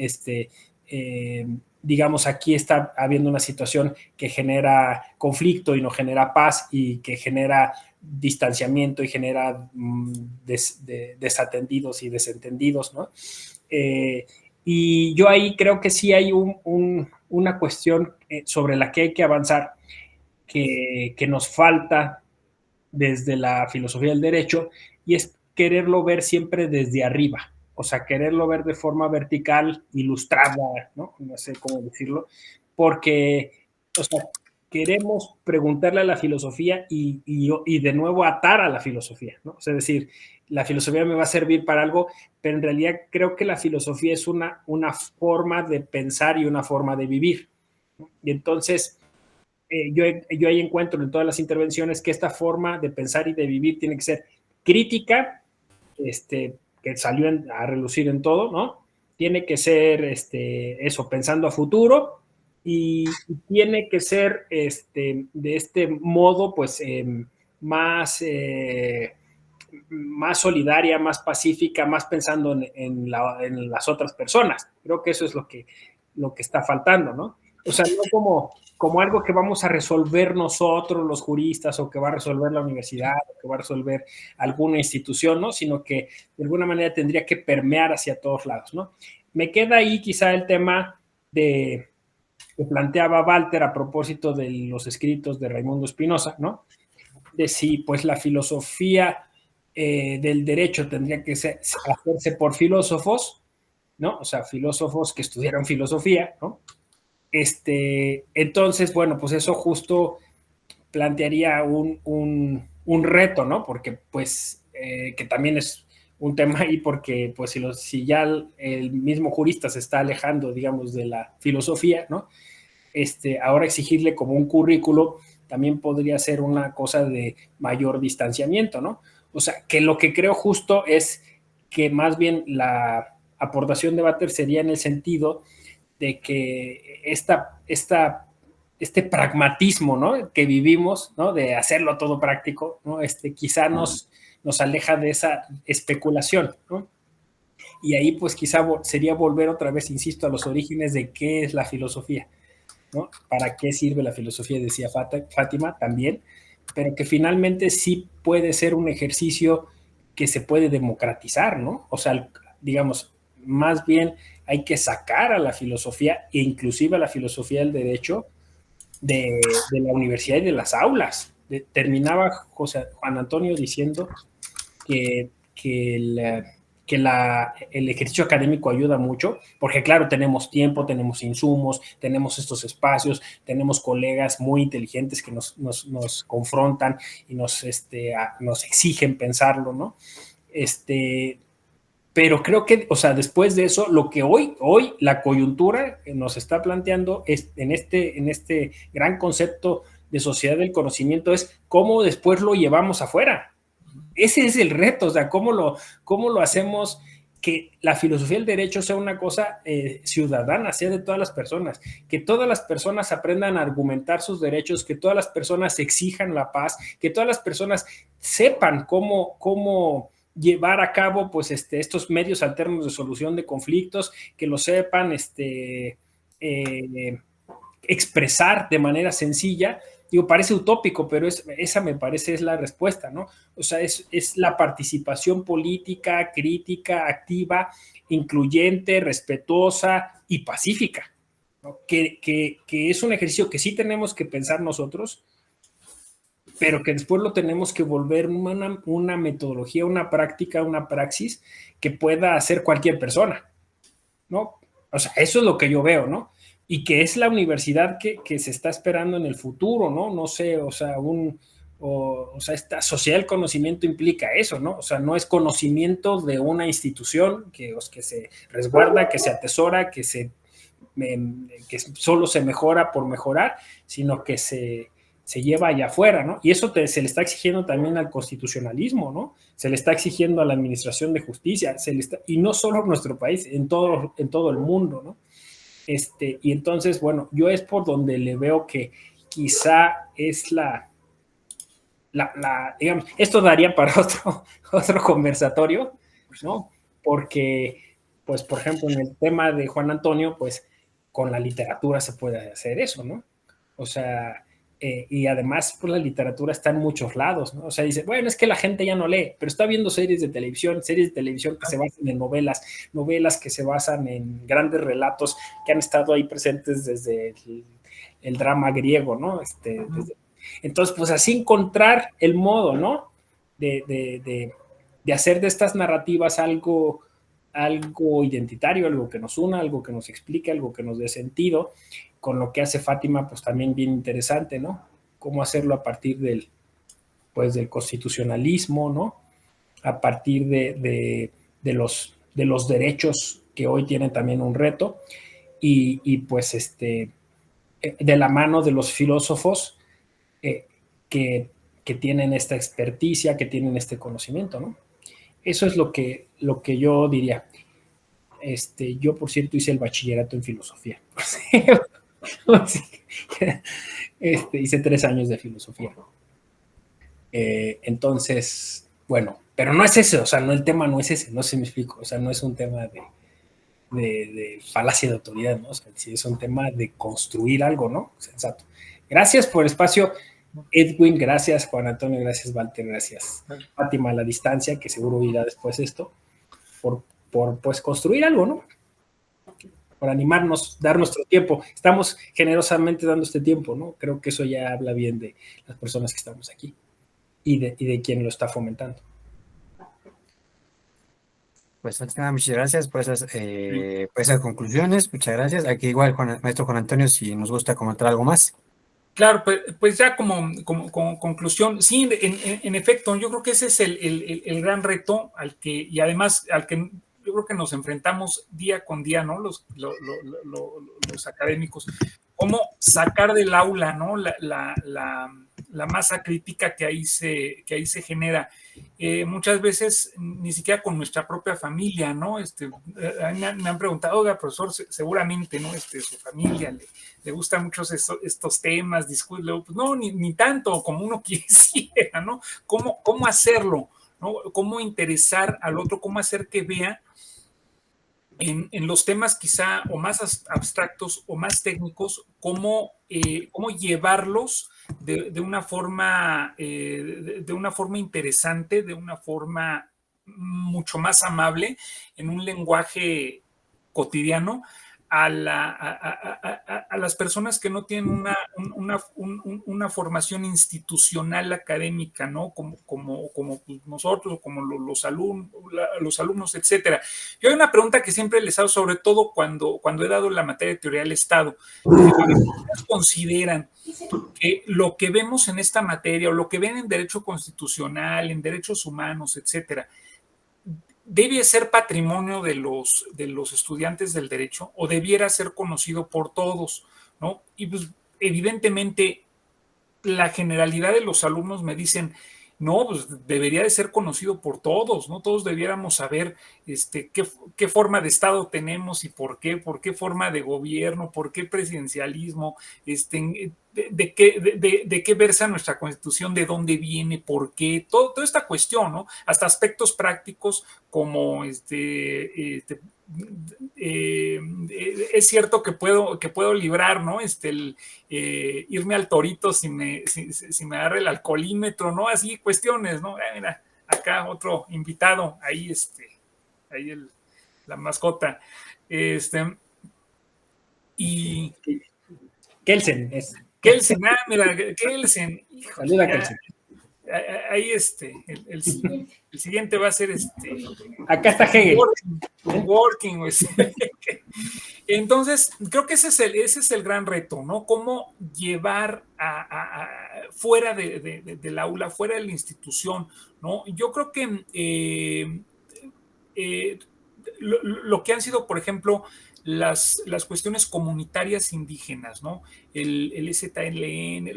digamos, aquí está habiendo una situación que genera conflicto y no genera paz, y que genera distanciamiento y genera desatendidos y desentendidos, ¿no? Y yo ahí creo que sí hay una cuestión sobre la que hay que avanzar, que nos falta desde la filosofía del derecho, y es quererlo ver siempre desde arriba. O sea, quererlo ver de forma vertical, ilustrada, ¿no? No sé cómo decirlo, porque, o sea, queremos preguntarle a la filosofía y de nuevo atar a la filosofía, ¿no? O sea, es decir, la filosofía me va a servir para algo, pero en realidad creo que la filosofía es una forma de pensar y una forma de vivir, ¿no? Y entonces, yo ahí encuentro en todas las intervenciones que esta forma de pensar y de vivir tiene que ser crítica, que salió a relucir en todo, ¿no? Tiene que ser eso, pensando a futuro, y tiene que ser de este modo, pues, más solidaria, más pacífica, más pensando en las otras personas. Creo que eso es lo que está faltando, ¿no? O sea, no como algo que vamos a resolver nosotros, los juristas, o que va a resolver la universidad, o que va a resolver alguna institución, ¿no? Sino que de alguna manera tendría que permear hacia todos lados, ¿no? Me queda ahí quizá el tema que planteaba Walter a propósito de los escritos de Raimundo Espinosa, ¿no? De si, pues, la filosofía del derecho tendría que hacerse por filósofos, ¿no? O sea, filósofos que estudiaron filosofía, ¿no? Entonces, bueno, pues eso justo plantearía un reto, ¿no? Porque, pues, que también es un tema ahí, porque, pues, si ya el mismo jurista se está alejando, digamos, de la filosofía, ¿no? Ahora exigirle como un currículo también podría ser una cosa de mayor distanciamiento, ¿no? O sea, que lo que creo justo es que más bien la aportación de Walter sería en el sentido de que este pragmatismo, ¿no? Que vivimos, ¿no? De hacerlo todo práctico, ¿no? Quizá nos aleja de esa especulación, ¿no? Y ahí, pues, quizá sería volver otra vez, insisto, a los orígenes de qué es la filosofía, ¿no? ¿Para qué sirve la filosofía? Decía Fátima también, pero que finalmente sí puede ser un ejercicio que se puede democratizar, ¿no? O sea, digamos, más bien hay que sacar a la filosofía, e inclusive a la filosofía del derecho, de la universidad y de las aulas. Terminaba Juan Antonio diciendo que el ejercicio académico ayuda mucho, porque claro, tenemos tiempo, tenemos insumos, tenemos estos espacios, tenemos colegas muy inteligentes que nos confrontan y nos exigen pensarlo, ¿no? Pero creo que, o sea, después de eso, lo que hoy la coyuntura nos está planteando es, en este gran concepto de sociedad del conocimiento, es cómo después lo llevamos afuera. Ese es el reto, o sea, cómo lo hacemos que la filosofía del derecho sea una cosa ciudadana, sea de todas las personas, que todas las personas aprendan a argumentar sus derechos, que todas las personas exijan la paz, que todas las personas sepan cómo llevar a cabo, pues, estos medios alternos de solución de conflictos, que lo sepan expresar de manera sencilla, Digo, parece utópico, pero esa me parece es la respuesta, ¿no? O sea, es la participación política, crítica, activa, incluyente, respetuosa y pacífica, ¿no? Que es un ejercicio que sí tenemos que pensar nosotros, pero que después lo tenemos que volver una metodología, una práctica, una praxis que pueda hacer cualquier persona, ¿no? O sea, eso es lo que yo veo, ¿no? Y que es la universidad que se está esperando en el futuro, ¿no? No sé, o sea, esta sociedad del conocimiento implica eso, ¿no? O sea, no es conocimiento de una institución que se resguarda, que se atesora, que solo se mejora por mejorar, sino que se lleva allá afuera, ¿no? Y eso se le está exigiendo también al constitucionalismo, ¿no? Se le está exigiendo a la administración de justicia, y no solo en nuestro país, en todo el mundo, ¿no? Y entonces, bueno, yo es por donde le veo que quizá es digamos, esto daría para otro conversatorio, ¿no? Porque, pues, por ejemplo, en el tema de Juan Antonio, pues, con la literatura se puede hacer eso, ¿no? O sea, y además, pues, la literatura está en muchos lados, ¿no? O sea, dice, bueno, es que la gente ya no lee, pero está viendo series de televisión que se basan en novelas que se basan en grandes relatos que han estado ahí presentes desde el drama griego, ¿no? Entonces, pues así encontrar el modo, ¿no? De hacer de estas narrativas algo identitario, algo que nos una, algo que nos explique, algo que nos dé sentido, con lo que hace Fátima, pues también bien interesante, ¿no? Cómo hacerlo a partir del constitucionalismo, ¿no? A partir de los derechos que hoy tienen también un reto, y pues de la mano de los filósofos que tienen esta experticia, que tienen este conocimiento, ¿no? Eso es lo que yo diría. Yo, por cierto, hice el bachillerato en filosofía. Hice 3 años de filosofía. Entonces, bueno, pero no es ese, o sea, el tema no es ese, no sé si me explico, o sea, no es un tema de falacia de autoridad, ¿no? O sea, sí es un tema de construir algo, ¿no? Sensato. Gracias por el espacio, Edwin, gracias Juan Antonio, gracias Walter, gracias Fátima a la distancia, que seguro irá después esto, por pues construir algo, ¿no? Por animarnos, dar nuestro tiempo. Estamos generosamente dando este tiempo, ¿no? Creo que eso ya habla bien de las personas que estamos aquí y de quien lo está fomentando. Pues muchas gracias por esas conclusiones, muchas gracias. Aquí igual, maestro Juan Antonio, si nos gusta comentar algo más. Claro, pues ya como conclusión, sí, en efecto, yo creo que ese es el gran reto y además al que yo creo que nos enfrentamos día con día, ¿no? Los académicos, cómo sacar del aula, ¿no? La masa crítica que ahí se genera. Muchas veces ni siquiera con nuestra propia familia, ¿no? Me han preguntado, oiga, profesor, seguramente, ¿no? Su familia le gustan mucho estos temas, pues no, ni tanto como uno quisiera, ¿no? ¿Cómo hacerlo? ¿No? ¿Cómo interesar al otro? ¿Cómo hacer que vea en los temas quizá o más abstractos o más técnicos, cómo llevarlos de una forma interesante, de una forma mucho más amable, en un lenguaje cotidiano, a las personas que no tienen una formación institucional académica, ¿no? Como nosotros, como los alumnos, etcétera. Yo hay una pregunta que siempre les hago, sobre todo cuando he dado la materia de teoría del Estado. ¿Ustedes consideran que lo que vemos en esta materia o lo que ven en derecho constitucional, en derechos humanos, etcétera, debe ser patrimonio de los estudiantes del derecho o debiera ser conocido por todos, ¿no? Y pues evidentemente la generalidad de los alumnos me dicen, no, pues debería de ser conocido por todos, ¿no? Todos debiéramos saber qué forma de Estado tenemos y por qué forma de gobierno, por qué presidencialismo, de qué versa nuestra Constitución, de dónde viene, por qué, toda esta cuestión, ¿no? Hasta aspectos prácticos como es cierto que puedo librar, ¿no? Irme al torito si me agarra el alcoholímetro, ¿no? Así cuestiones, ¿no? Mira, acá otro invitado, ahí la mascota. Y Kelsen es. Kelsen, mira, Kelsen. Saluda, Kelsen. Ahí el siguiente va a ser Acá está Hegel. Working. Entonces, creo que ese es el gran reto, ¿no? Cómo llevar fuera del aula, fuera de la institución, ¿no? Yo creo que lo que han sido, por ejemplo, las cuestiones comunitarias indígenas, ¿no? El ZLN,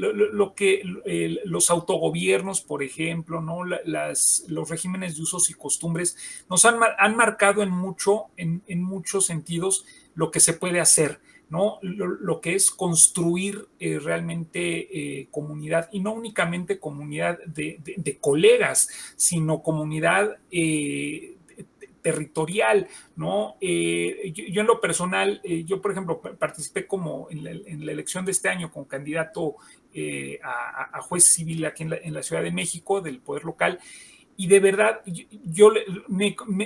los autogobiernos, por ejemplo, ¿no? Los regímenes de usos y costumbres nos han marcado en muchos sentidos lo que se puede hacer, ¿no? Lo que es construir realmente comunidad, y no únicamente comunidad de colegas, sino comunidad territorial, ¿no? Yo en lo personal, yo por ejemplo participé como en la elección de este año como candidato a juez civil aquí en la Ciudad de México del Poder Local, y de verdad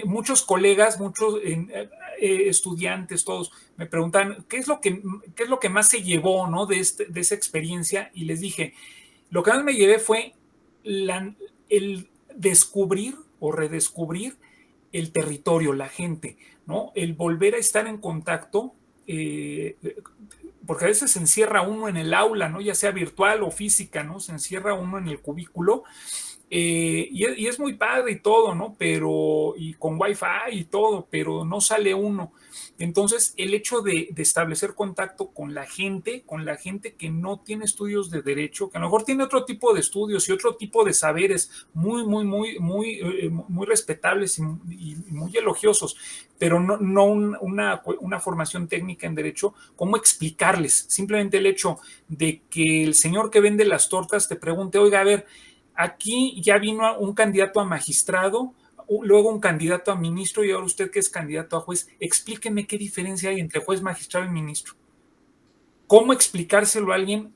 muchos colegas, muchos estudiantes, todos me preguntan qué es lo que más se llevó, ¿no? de esa experiencia, y les dije, lo que más me llevé fue el descubrir o redescubrir el territorio, la gente, ¿no? El volver a estar en contacto, porque a veces se encierra uno en el aula, ¿no? Ya sea virtual o física, ¿no? Se encierra uno en el cubículo, y es muy padre y todo, ¿no? Y con wifi y todo, pero no sale uno. Entonces, el hecho de establecer contacto con la gente que no tiene estudios de derecho, que a lo mejor tiene otro tipo de estudios y otro tipo de saberes muy respetables y muy elogiosos, pero no una formación técnica en derecho, ¿cómo explicarles? Simplemente el hecho de que el señor que vende las tortas te pregunte, oiga, a ver, aquí ya vino un candidato a magistrado, luego un candidato a ministro, y ahora usted que es candidato a juez, explíqueme qué diferencia hay entre juez, magistrado y ministro. ¿Cómo explicárselo a alguien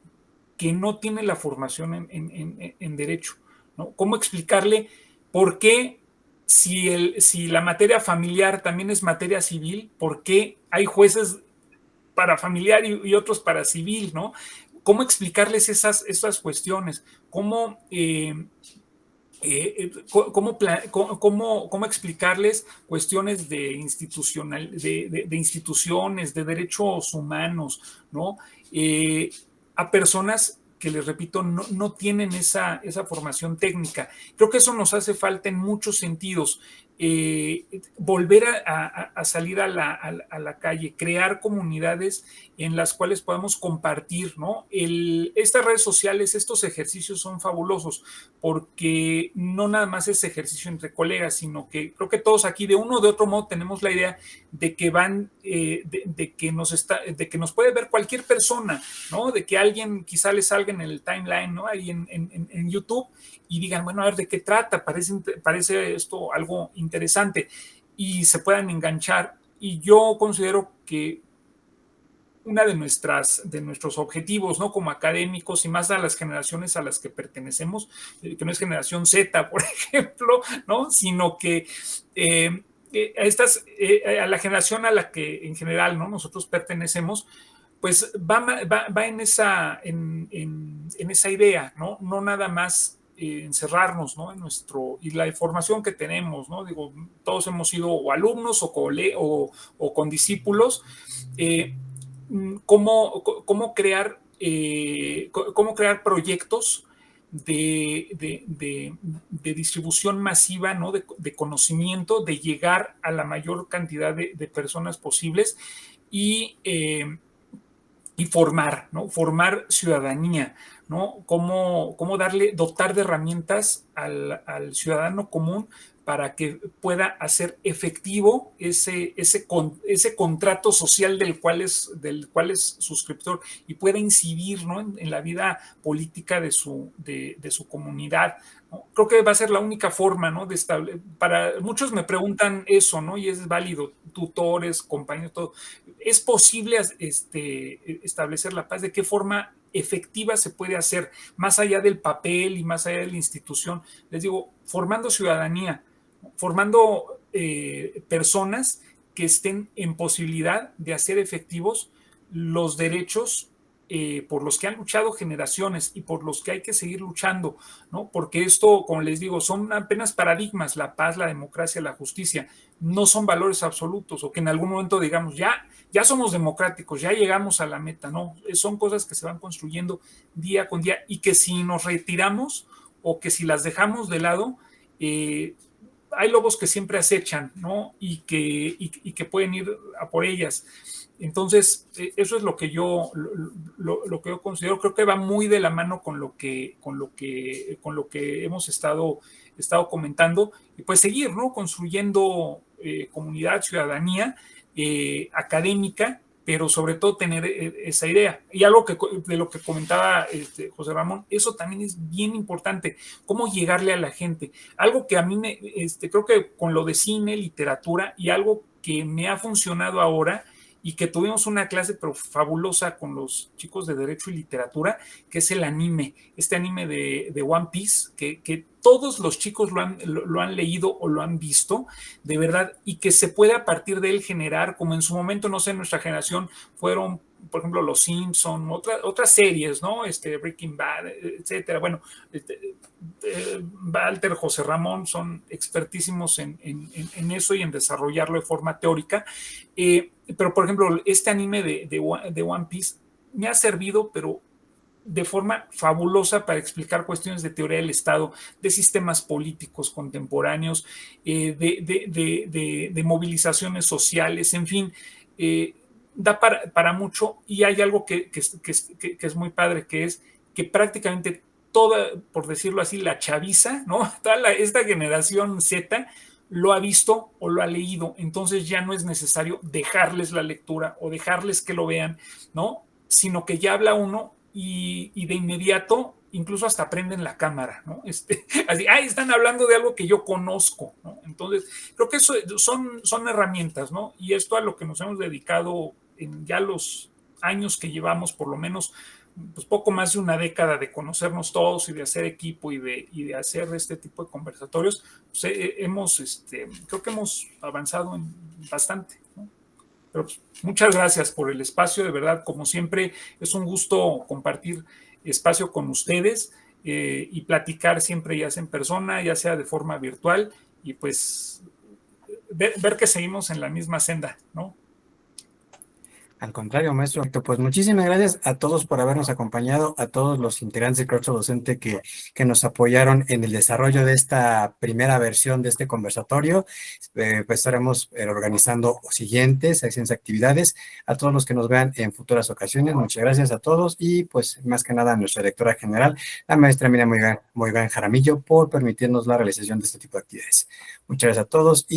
que no tiene la formación en derecho, ¿no? ¿Cómo explicarle por qué, si la materia familiar también es materia civil, por qué hay jueces para familiar y otros para civil, ¿no? ¿Cómo explicarles esas cuestiones? ¿Cómo explicarles cuestiones de instituciones, de derechos humanos, ¿no? A personas que, les repito, no tienen esa formación técnica. Creo que eso nos hace falta en muchos sentidos. Volver a salir a la calle, crear comunidades en las cuales podamos compartir, ¿no? Estas redes sociales, estos ejercicios son fabulosos, porque no nada más es ejercicio entre colegas, sino que creo que todos aquí de uno o de otro modo tenemos la idea de que de que nos puede ver cualquier persona, ¿no? De que alguien quizá le salga en el timeline, ¿no? Ahí en YouTube, y digan, bueno, a ver, ¿de qué trata? Parece esto algo interesante, y se puedan enganchar. Y yo considero que una de nuestros objetivos, ¿no? Como académicos, y más a las generaciones a las que pertenecemos, que no es generación Z, por ejemplo, ¿no? Sino que a la generación a la que en general, ¿no? Nosotros pertenecemos, pues va en esa idea, ¿no? No nada más encerrarnos, ¿no? Y la información que tenemos, ¿no? Digo, todos hemos sido o alumnos o con discípulos. ¿Cómo crear proyectos de distribución masiva, ¿no? de conocimiento, de llegar a la mayor cantidad de personas posibles, y formar, ¿no? Formar ciudadanía, ¿no? Cómo dotar de herramientas al ciudadano común para que pueda hacer efectivo ese contrato social del cual es suscriptor, y pueda incidir, ¿no? en la vida política de su comunidad, ¿no? Creo que va a ser la única forma, ¿no? Para muchos me preguntan eso, ¿no? Y es válido, tutores, compañeros, todo. ¿Es posible establecer la paz? ¿De qué forma efectiva se puede hacer, más allá del papel y más allá de la institución? Les digo, formando ciudadanía, formando personas que estén en posibilidad de hacer efectivos los derechos por los que han luchado generaciones y por los que hay que seguir luchando, ¿no? Porque esto, como les digo, son apenas paradigmas, la paz, la democracia, la justicia, no son valores absolutos, o que en algún momento digamos, ya somos democráticos, ya llegamos a la meta, no, son cosas que se van construyendo día con día, y que si nos retiramos o que si las dejamos de lado, hay lobos que siempre acechan, ¿no? Y que pueden ir a por ellas. Entonces, eso es lo que yo considero. Creo que va muy de la mano con lo que hemos estado comentando, y pues seguir, ¿no? Construyendo comunidad, ciudadanía académica, pero sobre todo tener esa idea. Y algo de lo que comentaba José Ramón, eso también es bien importante, cómo llegarle a la gente. Algo que a mí creo que con lo de cine, literatura, y algo que me ha funcionado ahora, y que tuvimos una clase pero fabulosa con los chicos de Derecho y Literatura, que es el anime, este anime de One Piece, que todos los chicos lo han leído o lo han visto, de verdad, y que se puede a partir de él generar, como en su momento, no sé, en nuestra generación fueron, por ejemplo, Los Simpson, otras series, ¿no? Breaking Bad, etcétera. Bueno, Walter, José Ramón son expertísimos en eso y en desarrollarlo de forma teórica. Pero, por ejemplo, este anime de One Piece me ha servido, pero de forma fabulosa, para explicar cuestiones de teoría del Estado, de sistemas políticos contemporáneos, de movilizaciones sociales, en fin, da para mucho. Y hay algo que es muy padre, que es que prácticamente toda, por decirlo así, la chaviza, ¿no? Esta generación Z lo ha visto o lo ha leído, entonces ya no es necesario dejarles la lectura o dejarles que lo vean, ¿no? Sino que ya habla uno y de inmediato incluso hasta prenden la cámara, ¿no? Así, están hablando de algo que yo conozco, ¿no? Entonces, creo que eso son herramientas, ¿no? Y esto a lo que nos hemos dedicado en ya los años que llevamos, por lo menos, pues poco más de una década de conocernos todos y de hacer equipo y de hacer este tipo de conversatorios, pues creo que hemos avanzado bastante, ¿no? Pero pues, muchas gracias por el espacio, de verdad, como siempre, es un gusto compartir espacio con ustedes y platicar siempre, ya sea en persona, ya sea de forma virtual, y pues ver que seguimos en la misma senda, ¿no? Al contrario, maestro. Pues muchísimas gracias a todos por habernos acompañado, a todos los integrantes del claustro docente que nos apoyaron en el desarrollo de esta primera versión de este conversatorio. Pues estaremos organizando siguientes actividades. A todos los que nos vean en futuras ocasiones, muchas gracias a todos, y pues más que nada a nuestra directora general, la maestra Miriam Moigán Jaramillo, por permitirnos la realización de este tipo de actividades. Muchas gracias a todos.